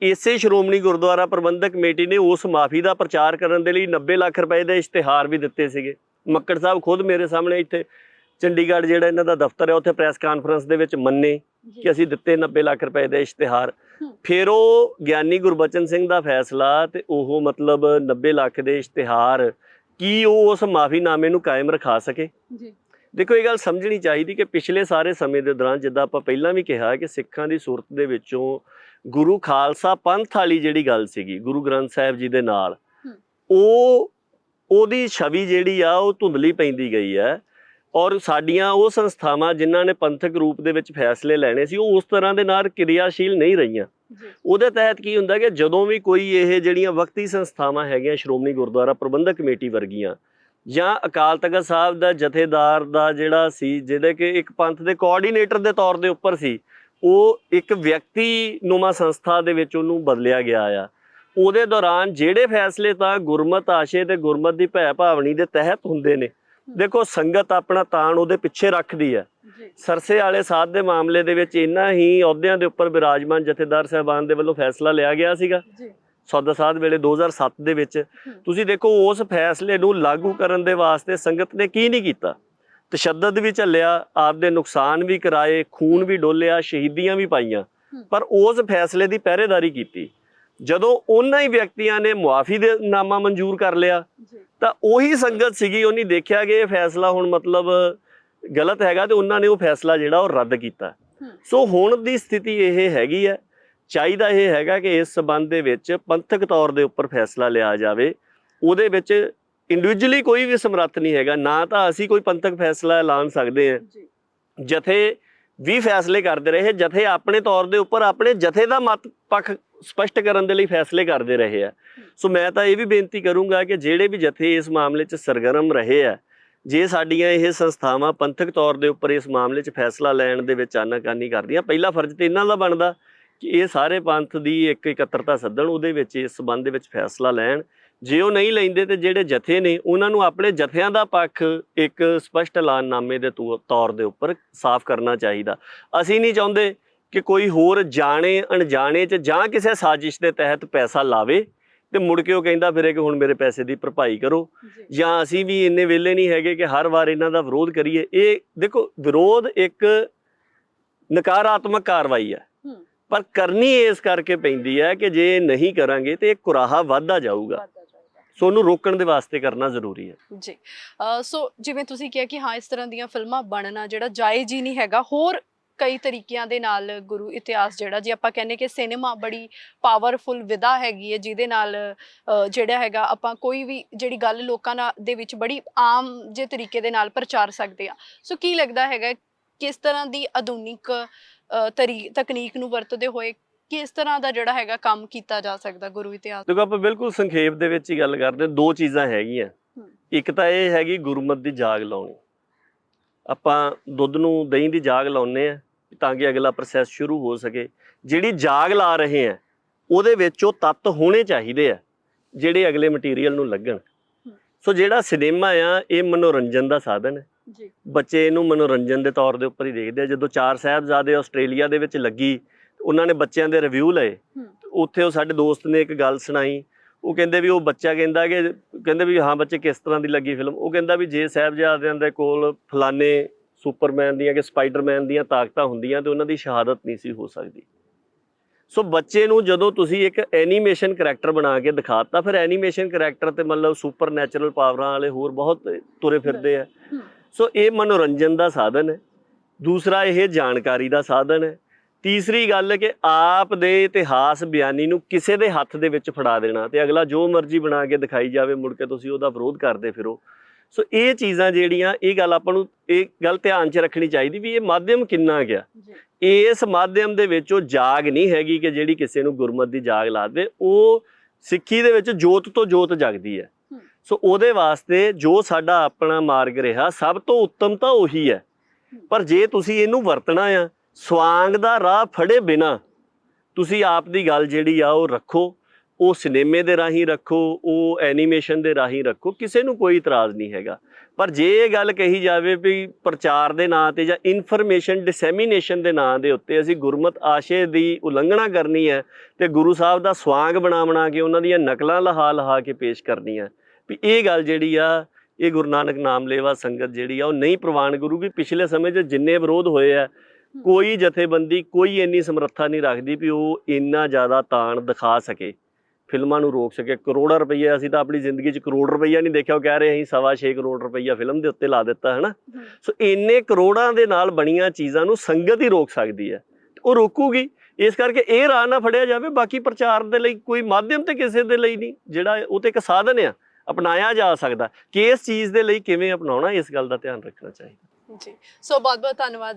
ਇਸੇ ਸ਼੍ਰੋਮਣੀ ਗੁਰਦੁਆਰਾ ਪ੍ਰਬੰਧਕ ਕਮੇਟੀ ਨੇ ਉਸ ਮਾਫੀ ਦਾ ਪ੍ਰਚਾਰ ਕਰਨ ਦੇ ਲਈ 90 ਲੱਖ ਰੁਪਏ ਦੇ ਇਸ਼ਤਿਹਾਰ ਵੀ ਦਿੱਤੇ ਸੀਗੇ। ਮੱਕੜ ਸਾਹਿਬ ਖੁਦ ਮੇਰੇ ਸਾਹਮਣੇ ਇੱਥੇ ਚੰਡੀਗੜ੍ਹ ਜਿਹੜਾ ਇਹਨਾਂ ਦਾ ਦਫ਼ਤਰ ਹੈ ਉੱਥੇ ਪ੍ਰੈਸ ਕਾਨਫਰੰਸ ਦੇ ਵਿੱਚ ਮੰਨੇ ਕਿ ਅਸੀਂ ਦਿੱਤੇ 90 ਲੱਖ ਰੁਪਏ ਦੇ ਇਸ਼ਤਿਹਾਰ। ਫਿਰ ਉਹ ਗਿਆਨੀ ਗੁਰਬਚਨ ਸਿੰਘ ਦਾ ਫੈਸਲਾ ਤੇ ਉਹ ਮਤਲਬ 90 ਲੱਖ ਦੇ ਇਸ਼ਤਿਹਾਰ ਕੀ ਉਹ ਉਸ ਮਾਫੀਨਾਮੇ ਨੂੰ ਕਾਇਮ ਰਖਾ ਸਕੇ? ਦੇਖੋ, ਇਹ ਗੱਲ ਸਮਝਣੀ ਚਾਹੀਦੀ ਕਿ ਪਿਛਲੇ ਸਾਰੇ ਸਮੇਂ ਦੇ ਦੌਰਾਨ ਜਿੱਦਾਂ ਆਪਾਂ ਪਹਿਲਾਂ ਵੀ ਕਿਹਾ ਕਿ ਸਿੱਖਾਂ ਦੀ ਸੂਰਤ ਦੇ ਵਿੱਚੋਂ ਗੁਰੂ ਖਾਲਸਾ ਪੰਥ ਵਾਲੀ ਜਿਹੜੀ ਗੱਲ ਸੀਗੀ ਗੁਰੂ ਗ੍ਰੰਥ ਸਾਹਿਬ ਜੀ ਦੇ ਨਾਲ, ਉਹਦੀ ਛਵੀ ਜਿਹੜੀ ਆ ਉਹ ਧੁੰਦਲੀ ਪੈਂਦੀ ਗਈ ਹੈ। ਔਰ ਸਾਡੀਆਂ ਉਹ ਸੰਸਥਾਵਾਂ ਜਿਨ੍ਹਾਂ ਨੇ ਪੰਥਕ ਰੂਪ ਦੇ ਵਿੱਚ ਫੈਸਲੇ ਲੈਣੇ ਸੀ ਉਹ ਉਸ ਤਰ੍ਹਾਂ ਦੇ ਨਾਲ ਕਿਰਿਆਸ਼ੀਲ ਨਹੀਂ ਰਹੀਆਂ। ਉਹਦੇ ਤਹਿਤ ਕੀ ਹੁੰਦਾ ਕਿ ਜਦੋਂ ਵੀ ਕੋਈ ਇਹ ਜਿਹੜੀਆਂ ਵਕਤੀ ਸੰਸਥਾਵਾਂ ਹੈਗੀਆਂ ਸ਼੍ਰੋਮਣੀ ਗੁਰਦੁਆਰਾ ਪ੍ਰਬੰਧਕ ਕਮੇਟੀ ਵਰਗੀਆਂ ਜਾਂ ਅਕਾਲ ਤਖਤ ਸਾਹਿਬ ਦਾ ਜਥੇਦਾਰ ਦਾ ਜਿਹੜਾ ਸੀ ਜਿਹਦੇ ਕਿ ਇੱਕ ਪੰਥ ਦੇ ਕੋਆਰਡੀਨੇਟਰ ਦੇ ਤੌਰ ਦੇ ਉੱਪਰ ਸੀ, ਉਹ ਇੱਕ ਵਿਅਕਤੀ ਨੁਮਾ ਸੰਸਥਾ ਦੇ ਵਿੱਚ ਉਹਨੂੰ ਬਦਲਿਆ ਗਿਆ ਆ। ਉਹਦੇ ਦੌਰਾਨ ਜਿਹੜੇ ਫੈਸਲੇ ਤਾਂ ਗੁਰਮਤ ਆਸ਼ੇ ਤੇ ਗੁਰਮਤ ਦੀ ਭੈ ਭਾਵਨੀ ਦੇ ਤਹਿਤ ਹੁੰਦੇ ਨੇ, ਦੇਖੋ ਸੰਗਤ ਆਪਣਾ ਤਾਣ ਉਹਦੇ ਪਿੱਛੇ ਰੱਖਦੀ ਹੈ। ਸਰਸੇ ਵਾਲੇ ਸਾਧ ਦੇ ਮਾਮਲੇ ਦੇ ਵਿੱਚ ਇੰਨਾ ਹੀ ਅਹੁਦਿਆਂ ਦੇ ਉੱਪਰ ਬਿਰਾਜਮਾਨ ਜਥੇਦਾਰ ਸਾਹਿਬਾਨ ਦੇ ਵੱਲੋਂ ਫੈਸਲਾ ਲਿਆ ਗਿਆ ਸੀਗਾ ਸੌਦਾ ਸਾਧ ਵੇਲੇ 2007 ਦੇ ਵਿੱਚ। ਤੁਸੀਂ ਦੇਖੋ ਉਸ ਫੈਸਲੇ ਨੂੰ ਲਾਗੂ ਕਰਨ ਦੇ ਵਾਸਤੇ ਸੰਗਤ ਨੇ ਕੀ ਨਹੀਂ ਕੀਤਾ। ਤਸ਼ੱਦਦ ਵੀ ਝੱਲਿਆ, ਆਪਦੇ ਨੁਕਸਾਨ ਵੀ ਕਰਾਏ, ਖੂਨ ਵੀ ਡੋਲਿਆ, ਸ਼ਹੀਦੀਆਂ ਵੀ ਪਾਈਆਂ, ਪਰ ਉਸ ਫੈਸਲੇ ਦੀ ਪਹਿਰੇਦਾਰੀ ਕੀਤੀ। ਜਦੋਂ ਉਹਨਾਂ ਹੀ ਵਿਅਕਤੀਆਂ ਨੇ ਮੁਆਫੀ ਦੇ ਨਾਮਾ ਮਨਜ਼ੂਰ ਕਰ ਲਿਆ ਤਾਂ ਉਹੀ ਸੰਗਤ ਸੀਗੀ, ਉਹਨੇ ਦੇਖਿਆ ਕਿ ਇਹ ਫੈਸਲਾ ਹੁਣ ਮਤਲਬ ਗਲਤ ਹੈਗਾ ਤੇ ਉਹਨਾਂ ਨੇ ਉਹ ਫੈਸਲਾ ਜਿਹੜਾ ਉਹ ਰੱਦ ਕੀਤਾ। ਸੋ ਹੁਣ ਦੀ ਸਥਿਤੀ ਇਹ ਹੈਗੀ ਹੈ, ਚਾਹੀਦਾ ਇਹ ਹੈਗਾ ਕਿ ਇਸ ਸਬੰਧ ਦੇ ਵਿੱਚ ਪੰਥਕ ਤੌਰ ਦੇ ਉੱਪਰ ਫੈਸਲਾ ਲਿਆ ਜਾਵੇ। ਉਹਦੇ ਵਿੱਚ ਇੰਡੀਵਿਜੂਅਲੀ ਕੋਈ ਵੀ ਸਮਰੱਥ ਨਹੀਂ ਹੈਗਾ, ਨਾ ਤਾਂ ਅਸੀਂ ਕੋਈ ਪੰਥਕ ਫੈਸਲਾ ਐਲਾਨ ਸਕਦੇ ਹਾਂ। ਜਥੇ ਵੀ ਫੈਸਲੇ ਕਰਦੇ ਰਹੇ, ਜਥੇ ਆਪਣੇ ਤੌਰ ਦੇ ਉੱਪਰ ਆਪਣੇ ਜਥੇ ਦਾ ਮਤ ਪੱਖ ਸਪਸ਼ਟ ਕਰਨ ਦੇ ਲਈ ਫੈਸਲੇ ਕਰਦੇ ਰਹੇ ਆ। ਸੋ ਮੈਂ ਤਾਂ ਇਹ ਵੀ ਬੇਨਤੀ ਕਰੂੰਗਾ ਕਿ ਜਿਹੜੇ ਵੀ ਜਥੇ ਇਸ ਮਾਮਲੇ 'ਚ ਸਰਗਰਮ ਰਹੇ ਆ, ਜੇ ਸਾਡੀਆਂ ਇਹ ਸੰਸਥਾਵਾਂ ਪੰਥਕ ਤੌਰ ਦੇ ਉੱਪਰ ਇਸ ਮਾਮਲੇ 'ਚ ਫੈਸਲਾ ਲੈਣ ਦੇ ਵਿੱਚ ਆਨਾਕਾਨੀ ਕਰਦੀਆਂ, ਪਹਿਲਾ ਫਰਜ਼ ਤੇ ਇਹਨਾਂ ਦਾ ਬਣਦਾ ਕਿ ਇਹ ਸਾਰੇ ਪੰਥ ਦੀ ਇੱਕ ਇਕੱਤਰਤਾ ਸੱਦਣ, ਉਹਦੇ ਵਿੱਚ ਇਸ ਸੰਬੰਧ ਦੇ ਵਿੱਚ ਫੈਸਲਾ ਲੈਣ। ਜੇ ਉਹ ਨਹੀਂ ਲੈਂਦੇ ਤੇ ਜਿਹੜੇ ਜਥੇ ਨੇ ਉਹਨਾਂ ਨੂੰ ਆਪਣੇ ਜਥਿਆਂ ਦਾ ਪੱਖ ਇੱਕ ਸਪਸ਼ਟ ਐਲਾਨਨਾਮੇ ਦੇ ਤੌਰ ਦੇ ਉੱਪਰ ਸਾਫ਼ ਕਰਨਾ ਚਾਹੀਦਾ। ਅਸੀਂ ਨਹੀਂ ਚਾਹੁੰਦੇ ਕਿ ਕੋਈ ਹੋਰ ਜਾਣੇ ਅਣਜਾਣੇ 'ਚ ਜਾਂ ਕਿਸੇ ਸਾਜ਼ਿਸ਼ ਦੇ ਤਹਿਤ ਪੈਸਾ ਲਾਵੇ ਤੇ ਮੁੜ ਕੇ ਉਹ ਕਹਿੰਦਾ ਫਿਰੇ ਕਿ ਹੁਣ ਮੇਰੇ ਪੈਸੇ ਦੀ ਭਰਪਾਈ ਕਰੋ, ਜਾਂ ਅਸੀਂ ਵੀ ਇੰਨੇ ਵਿਹਲੇ ਨਹੀਂ ਹੈਗੇ ਕਿ ਹਰ ਵਾਰ ਇਹਨਾਂ ਦਾ ਵਿਰੋਧ ਕਰੀਏ। ਇਹ ਦੇਖੋ, ਵਿਰੋਧ ਇੱਕ ਨਕਾਰਾਤਮਕ ਕਾਰਵਾਈ ਹੈ, ਪਰ ਕਰਨੀ ਇਸ ਕਰਕੇ ਪੈਂਦੀ ਹੈ ਕਿ ਜੇ ਨਹੀਂ ਕਰਾਂਗੇ ਤੇ ਇਹ ਕੁਰਾਹਾ ਵੱਧਦਾ ਜਾਊਗਾ। ਸੋ ਉਹਨੂੰ ਰੋਕਣ ਦੇ ਵਾਸਤੇ ਕਰਨਾ ਜ਼ਰੂਰੀ ਹੈ ਜੀ। ਸੋ ਜਿਵੇਂ ਤੁਸੀਂ ਕਿਹਾ ਕਿ ਹਾਂ ਇਸ ਤਰ੍ਹਾਂ ਦੀਆਂ ਫਿਲਮਾਂ ਬਣਨਾ ਜਿਹੜਾ ਜਾਇਜ਼ ਹੀ ਨਹੀਂ ਹੈਗਾ, ਹੋਰ ਕਈ ਤਰੀਕਿਆਂ ਦੇ ਨਾਲ ਗੁਰੂ ਇਤਿਹਾਸ ਜਿਹੜਾ, ਜੇ ਆਪਾਂ ਕਹਿੰਦੇ ਕਿ ਸਿਨੇਮਾ ਬੜੀ ਪਾਵਰਫੁਲ ਵਿਧਾ ਹੈਗੀ ਹੈ ਜਿਹਦੇ ਨਾਲ ਜਿਹੜਾ ਹੈਗਾ ਆਪਾਂ ਕੋਈ ਵੀ ਜਿਹੜੀ ਗੱਲ ਲੋਕਾਂ ਦੇ ਵਿੱਚ ਬੜੀ ਆਮ ਜਿਹੇ ਤਰੀਕੇ ਦੇ ਨਾਲ ਪ੍ਰਚਾਰ ਸਕਦੇ ਆ। ਸੋ ਕੀ ਲੱਗਦਾ ਹੈਗਾ ਕਿਸ ਤਰ੍ਹਾਂ ਦੀ ਆਧੁਨਿਕ ਤਕਨੀਕ ਨੂੰ ਵਰਤਦੇ ਹੋਏ ਕਿਸ ਤਰ੍ਹਾਂ ਦਾ ਜਿਹੜਾ ਹੈਗਾ ਕੰਮ ਕੀਤਾ ਜਾ ਸਕਦਾ ਗੁਰੂ ਇਤਿਹਾਸ? ਦੇਖੋ, ਆਪਾਂ ਬਿਲਕੁਲ ਸੰਖੇਪ ਦੇ ਵਿੱਚ ਹੀ ਗੱਲ ਕਰਦੇ, ਦੋ ਚੀਜ਼ਾਂ ਹੈਗੀਆਂ। ਇੱਕ ਤਾਂ ਇਹ ਹੈਗੀ ਗੁਰਮਤ ਦੀ ਜਾਗ ਲਾਉਣੀ। ਆਪਾਂ ਦੁੱਧ ਨੂੰ ਦਹੀਂ ਦੀ ਜਾਗ ਲਾਉਂਦੇ ਆ ਤਾਂ ਕਿ ਅਗਲਾ ਪ੍ਰੋਸੈਸ ਸ਼ੁਰੂ ਹੋ ਸਕੇ। ਜਿਹੜੀ ਜਾਗ ਲਾ ਰਹੇ ਆ ਉਹਦੇ ਵਿੱਚ ਉਹ ਤੱਤ ਹੋਣੇ ਚਾਹੀਦੇ ਆ ਜਿਹੜੇ ਅਗਲੇ ਮਟੀਰੀਅਲ ਨੂੰ ਲੱਗਣ। ਸੋ ਜਿਹੜਾ ਸਿਨੇਮਾ ਆ ਇਹ ਮਨੋਰੰਜਨ ਦਾ ਸਾਧਨ ਹੈ। ਬੱਚੇ ਇਹਨੂੰ ਮਨੋਰੰਜਨ ਦੇ ਤੌਰ ਦੇ ਉੱਪਰ ਹੀ ਦੇਖਦੇ ਆ। ਜਦੋਂ 4 ਸਾਹਿਬਜ਼ਾਦੇ ਆਸਟ੍ਰੇਲੀਆ ਦੇ ਵਿੱਚ ਲੱਗੀ, ਉਹਨਾਂ ਨੇ ਬੱਚਿਆਂ ਦੇ ਰਿਵਿਊ ਲਏ, ਉੱਥੇ ਉਹ ਸਾਡੇ ਦੋਸਤ ਨੇ ਇੱਕ ਗੱਲ ਸੁਣਾਈ। ਉਹ ਕਹਿੰਦੇ ਵੀ ਉਹ ਬੱਚਾ ਕਹਿੰਦੇ ਵੀ ਹਾਂ ਬੱਚੇ ਕਿਸ ਤਰ੍ਹਾਂ ਦੀ ਲੱਗੀ ਫਿਲਮ? ਉਹ ਕਹਿੰਦਾ ਵੀ ਜੇ ਸਾਹਿਬਜ਼ਾਦਿਆਂ ਦੇ ਕੋਲ ਫਲਾਣੇ ਸੁਪਰਮੈਨ ਦੀਆਂ ਕਿ ਸਪਾਈਡਰਮੈਨ ਦੀਆਂ ਤਾਕਤਾਂ ਹੁੰਦੀਆਂ ਤੇ ਉਹਨਾਂ ਦੀ ਸ਼ਹਾਦਤ ਨਹੀਂ ਸੀ ਹੋ ਸਕਦੀ। ਸੋ ਬੱਚੇ ਨੂੰ ਜਦੋਂ ਤੁਸੀਂ ਇੱਕ ਐਨੀਮੇਸ਼ਨ ਕਰੈਕਟਰ ਬਣਾ ਕੇ ਦਿਖਾਤਾ, ਫਿਰ ਐਨੀਮੇਸ਼ਨ ਕਰੈਕਟਰ ਤੇ ਮਤਲਬ ਸੁਪਰ ਨੈਚੁਰਲ ਪਾਵਰਾਂ ਵਾਲੇ ਹੋਰ ਬਹੁਤ ਤੁਰੇ ਫਿਰਦੇ ਆ। ਸੋ ਇਹ ਮਨੋਰੰਜਨ ਦਾ ਸਾਧਨ ਹੈ। ਦੂਸਰਾ ਇਹ ਜਾਣਕਾਰੀ ਦਾ ਸਾਧਨ ਹੈ। ਤੀਸਰੀ ਗੱਲ ਕਿ ਆਪ ਦੇ ਇਤਿਹਾਸ ਬਿਆਨੀ ਨੂੰ ਕਿਸੇ ਦੇ ਹੱਥ ਦੇ ਵਿੱਚ ਫੜਾ ਦੇਣਾ ਤੇ ਅਗਲਾ ਜੋ ਮਰਜ਼ੀ ਬਣਾ ਕੇ ਦਿਖਾਈ ਜਾਵੇ, ਮੁੜ ਕੇ ਤੁਸੀਂ ਉਹਦਾ ਵਿਰੋਧ ਕਰਦੇ ਫਿਰੋ। ਸੋ ਇਹ ਚੀਜ਼ਾਂ ਜਿਹੜੀਆਂ, ਇਹ ਗੱਲ ਆਪਾਂ ਨੂੰ ਇਹ ਗੱਲ ਧਿਆਨ 'ਚ ਰੱਖਣੀ ਚਾਹੀਦੀ ਵੀ ਇਹ ਮਾਧਿਅਮ ਕਿੰਨਾ ਗਿਆ। ਇਸ ਮਾਧਿਅਮ ਦੇ ਵਿੱਚ ਉਹ ਜਾਗ ਨਹੀਂ ਹੈਗੀ ਕਿ ਜਿਹੜੀ ਕਿਸੇ ਨੂੰ ਗੁਰਮਤ ਦੀ ਜਾਗ ਲਾ ਦੇ। ਉਹ ਸਿੱਖੀ ਦੇ ਵਿੱਚ ਜੋਤ ਤੋਂ ਜੋਤ ਜਗਦੀ ਹੈ। ਸੋ ਉਹਦੇ ਵਾਸਤੇ ਜੋ ਸਾਡਾ ਆਪਣਾ ਮਾਰਗ ਰਿਹਾ ਸਭ ਤੋਂ ਉੱਤਮ ਤਾਂ ਉਹੀ ਹੈ। ਪਰ ਜੇ ਤੁਸੀਂ ਇਹਨੂੰ ਵਰਤਣਾ ਆ ਸਵਾਂਗ ਦਾ ਰਾਹ ਫੜੇ ਬਿਨਾ, ਤੁਸੀਂ ਆਪ ਦੀ ਗੱਲ ਜਿਹੜੀ ਆ ਉਹ ਰੱਖੋ। ਉਹ ਸਿਨੇਮੇ ਦੇ ਰਾਹੀਂ ਰੱਖੋ, ਉਹ ਐਨੀਮੇਸ਼ਨ ਦੇ ਰਾਹੀਂ ਰੱਖੋ, ਕਿਸੇ ਨੂੰ ਕੋਈ ਇਤਰਾਜ਼ ਨਹੀਂ ਹੈਗਾ। ਪਰ ਜੇ ਇਹ ਗੱਲ ਕਹੀ ਜਾਵੇ ਵੀ ਪ੍ਰਚਾਰ ਦੇ ਨਾਂ ਤੇ ਜਾਂ ਇਨਫੋਰਮੇਸ਼ਨ ਡਿਸੈਮੀਨੇਸ਼ਨ ਦੇ ਨਾਂ ਦੇ ਉੱਤੇ ਅਸੀਂ ਗੁਰਮਤ ਆਸ਼ੇ ਦੀ ਉਲੰਘਣਾ ਕਰਨੀ ਹੈ ਤੇ ਗੁਰੂ ਸਾਹਿਬ ਦਾ ਸਵਾਂਗ ਬਣਾ ਕੇ ਉਹਨਾਂ ਦੀਆਂ ਨਕਲਾਂ ਲਹਾ ਕੇ ਪੇਸ਼ ਕਰਨੀਆਂ, ਵੀ ਇਹ ਗੱਲ ਜਿਹੜੀ ਆ ਇਹ ਗੁਰੂ ਨਾਨਕ ਨਾਮ ਲੇਵਾ ਸੰਗਤ ਜਿਹੜੀ ਆ ਉਹ ਨਹੀਂ ਪ੍ਰਵਾਨ ਕਰੂਗੀ। ਪਿਛਲੇ ਸਮੇਂ 'ਚ ਜਿੰਨੇ ਵਿਰੋਧ ਹੋਏ ਆ, ਕੋਈ ਜਥੇਬੰਦੀ ਕੋਈ ਇੰਨੀ ਸਮਰੱਥਾ ਨਹੀਂ ਰੱਖਦੀ ਵੀ ਉਹ ਇੰਨਾ ਜ਼ਿਆਦਾ ਤਾਣ ਦਿਖਾ ਸਕੇ, ਫਿਲਮਾਂ ਨੂੰ ਰੋਕ ਸਕੇ। ਕਰੋੜਾਂ ਰੁਪਈਆ, ਅਸੀਂ ਤਾਂ ਆਪਣੀ ਜ਼ਿੰਦਗੀ 'ਚ ਕਰੋੜ ਰੁਪਈਆ ਨਹੀਂ ਦੇਖਿਆ, ਉਹ ਕਹਿ ਰਹੇ ਅਸੀਂ 6.25 ਕਰੋੜ ਰੁਪਈਆ ਫਿਲਮ ਦੇ ਉੱਤੇ ਲਾ ਦਿੱਤਾ ਹੈ ਨਾ। ਸੋ ਇੰਨੇ ਕਰੋੜਾਂ ਦੇ ਨਾਲ ਬਣੀਆਂ ਚੀਜ਼ਾਂ ਨੂੰ ਸੰਗਤ ਹੀ ਰੋਕ ਸਕਦੀ ਹੈ, ਉਹ ਰੋਕੂਗੀ। ਇਸ ਕਰਕੇ ਇਹ ਰਾਹ ਨਾ ਫੜਿਆ ਜਾਵੇ। ਬਾਕੀ ਪ੍ਰਚਾਰ ਦੇ ਲਈ ਕੋਈ ਮਾਧਿਅਮ ਤੇ ਕਿਸੇ ਦੇ ਲਈ ਨਹੀਂ, ਜਿਹੜਾ ਉਹ ਤੇ ਇੱਕ ਸਾਧਨ ਆ, ਅਪਣਾਇਆ ਜਾ ਸਕਦਾ। ਕਿ ਇਸ ਚੀਜ਼ ਦੇ ਲਈ ਕਿਵੇਂ ਅਪਣਾਉਣਾ, ਇਸ ਗੱਲ ਦਾ ਧਿਆਨ ਰੱਖਣਾ ਚਾਹੀਦਾ ਜੀ। ਸੋ ਬਹੁਤ ਬਹੁਤ ਧੰਨਵਾਦ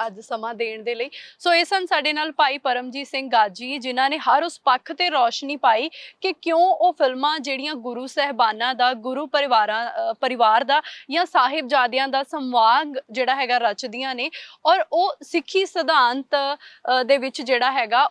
ਅੱਜ ਸਮਾਂ ਦੇਣ ਦੇ ਲਈ। ਸੋ ਇਹ ਸਨ ਸਾਡੇ ਨਾਲ ਭਾਈ ਪਰਮਜੀਤ ਸਿੰਘ ਗਾਜੀ, ਜਿਨ੍ਹਾਂ ਨੇ ਹਰ ਉਸ ਪੱਖ ਤੇ ਰੌਸ਼ਨੀ ਪਾਈ ਕਿ ਕਿਉਂ ਉਹ ਫਿਲਮਾਂ ਜਿਹੜੀਆਂ ਗੁਰੂ ਸਾਹਿਬਾਨਾਂ ਦਾ, ਗੁਰੂ ਪਰਿਵਾਰ ਦਾ ਜਾਂ ਸਾਹਿਬਜ਼ਾਦਿਆਂ ਦਾ ਸੰਵਾਦ ਜਿਹੜਾ ਹੈਗਾ ਰਚਦੀਆਂ ਨੇ, ਔਰ ਉਹ ਸਿੱਖੀ ਸਿਧਾਂਤ ਦੇ ਵਿੱਚ ਜਿਹੜਾ ਹੈਗਾ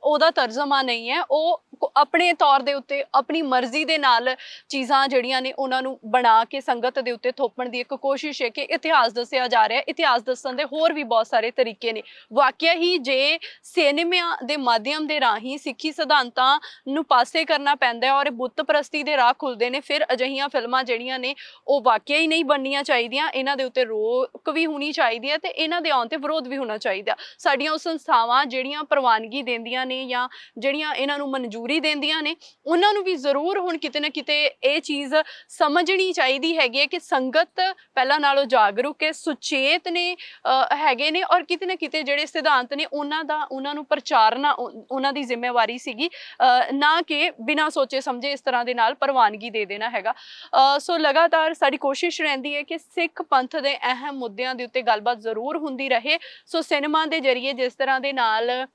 ਉਹਦਾ ਤਰਜਮਾ ਨਹੀਂ ਹੈ। ਉਹ ਆਪਣੇ ਤੌਰ ਦੇ ਉੱਤੇ ਆਪਣੀ ਮਰਜ਼ੀ ਦੇ ਨਾਲ ਚੀਜ਼ਾਂ ਜਿਹੜੀਆਂ ਨੇ ਉਹਨਾਂ ਨੂੰ ਬਣਾ ਕੇ ਸੰਗਤ ਦੇ ਉੱਤੇ ਥੋਪਣ ਦੀ ਇੱਕ ਕੋਸ਼ਿਸ਼ ਹੈ ਕਿ ਇਤਿਹਾਸ ਦੱਸਿਆ ਜਾ ਰਿਹਾ। ਇਤਿਹਾਸ ਦੱਸਣ ਦੇ ਹੋਰ ਵੀ ਬਹੁਤ ਸਾਰੇ ਤਰੀਕੇ ਨੇ। ਵਾਕਿਆ ਹੀ ਜੇ ਸਿਨੇਮਿਆਂ ਦੇ ਮਾਧਿਅਮ ਦੇ ਰਾਹੀਂ ਸਿੱਖੀ ਸਿਧਾਂਤਾਂ ਨੂੰ ਪਾਸੇ ਕਰਨਾ ਪੈਂਦਾ ਹੈ ਔਰ ਬੁੱਤ ਪ੍ਰਸਤੀ ਦੇ ਰਾਹ ਖੁੱਲਦੇ ਨੇ, ਫਿਰ ਅਜਿਹੀਆਂ ਫਿਲਮਾਂ ਜਿਹੜੀਆਂ ਨੇ ਉਹ ਵਾਕਿਆ ਹੀ ਨਹੀਂ ਬਣਨੀਆਂ ਚਾਹੀਦੀਆਂ। ਇਹਨਾਂ ਦੇ ਉੱਤੇ ਰੋਕ ਵੀ ਹੋਣੀ ਚਾਹੀਦੀ ਹੈ ਤੇ ਇਹਨਾਂ ਦੇ ਆਉਣ ਤੇ ਵਿਰੋਧ ਵੀ ਹੋਣਾ ਚਾਹੀਦਾ। ਸਾਡੀਆਂ ਉਹ ਸੰਸਥਾਵਾਂ ਜਿਹੜੀਆਂ ਪ੍ਰਵਾਨਗੀ ਦਿੰਦੀਆਂ ਨੇ ਜਾਂ ਜਿਹੜੀਆਂ ਇਹਨਾਂ ਨੂੰ ਮਨਜ਼ੂਰੀ ਦਿੰਦੀਆਂ ਨੇ, ਉਹਨਾਂ ਨੂੰ ਵੀ ਜ਼ਰੂਰ ਹੁਣ ਕਿਤੇ ਨਾ ਕਿਤੇ ਇਹ ਚੀਜ਼ ਸਮਝਣੀ ਚਾਹੀਦੀ ਹੈਗੀ ਹੈ ਕਿ ਸੰਗਤ ਪਹਿਲਾਂ ਨਾਲੋਂ ਜਾਗਰੂਕ ਹੈ, ਸੁਚੇਤ ਨੇ ਹੈਗੇ ਨੇ, ਔਰ ਕਿਤੇ ਨਾ ਕਿਤੇ ਜਿਹੜੇ ਸਿਧਾਂਤ ਨੇ ਉਹਨਾਂ ਨੂੰ ਪ੍ਰਚਾਰਨਾ ਉਹਨਾਂ ਦੀ ਜ਼ਿੰਮੇਵਾਰੀ ਸੀਗੀ, ਨਾ ਕਿ ਬਿਨਾਂ ਸੋਚੇ ਸਮਝੇ ਇਸ ਤਰ੍ਹਾਂ ਦੇ ਨਾਲ ਪ੍ਰਵਾਨਗੀ ਦੇ ਦੇਣਾ ਹੈਗਾ। ਸੋ ਲਗਾਤਾਰ ਸਾਡੀ ਕੋਸ਼ਿਸ਼ ਰਹਿੰਦੀ ਹੈ ਕਿ ਸਿੱਖ ਪੰਥ ਦੇ ਅਹਿਮ ਮੁੱਦਿਆਂ ਦੇ ਉੱਤੇ ਗੱਲਬਾਤ ਜ਼ਰੂਰ ਹੁੰਦੀ ਰਹੇ। ਸੋ ਸਿਨੇਮਾ ਦੇ ਜ਼ਰੀਏ ਜਿਸ ਤਰ੍ਹਾਂ ਦੇ ਨਾਲ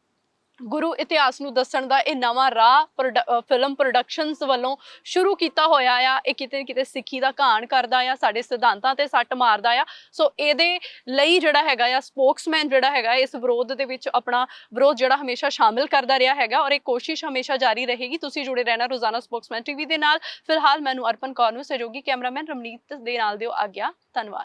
ਗੁਰੂ ਇਤਿਹਾਸ ਨੂੰ ਦੱਸਣ ਦਾ ਇਹ ਨਵਾਂ ਰਾਹ ਫਿਲਮ ਪ੍ਰੋਡਕਸ਼ਨਸ ਵੱਲੋਂ ਸ਼ੁਰੂ ਕੀਤਾ ਹੋਇਆ ਆ, ਇਹ ਕਿਤੇ ਨਾ ਕਿਤੇ ਸਿੱਖੀ ਦਾ ਘਾਣ ਕਰਦਾ ਆ, ਸਾਡੇ ਸਿਧਾਂਤਾਂ ਤੇ ਸੱਟ ਮਾਰਦਾ ਆ। ਸੋ ਇਹਦੇ ਲਈ ਜਿਹੜਾ ਹੈਗਾ ਆ ਸਪੋਕਸਮੈਨ ਜਿਹੜਾ ਹੈਗਾ ਇਸ ਵਿਰੋਧ ਦੇ ਵਿੱਚ ਆਪਣਾ ਵਿਰੋਧ ਜਿਹੜਾ ਹਮੇਸ਼ਾ ਸ਼ਾਮਿਲ ਕਰਦਾ ਰਿਹਾ ਹੈਗਾ, ਔਰ ਇਹ ਕੋਸ਼ਿਸ਼ ਹਮੇਸ਼ਾ ਜਾਰੀ ਰਹੇਗੀ। ਤੁਸੀਂ ਜੁੜੇ ਰਹਿਣਾ ਰੋਜ਼ਾਨਾ ਸਪੋਕਸਮੈਨ ਟੀਵੀ ਦੇ ਨਾਲ। ਫਿਲਹਾਲ ਮੈਨੂੰ ਅਰਪਨ ਕੌਰ ਨੂੰ ਸਹਿਯੋਗੀ ਕੈਮਰਾਮੈਨ ਰਮਨੀਤ ਦੇ ਨਾਲ ਦਿਓ ਆਗਿਆ। ਧੰਨਵਾਦ।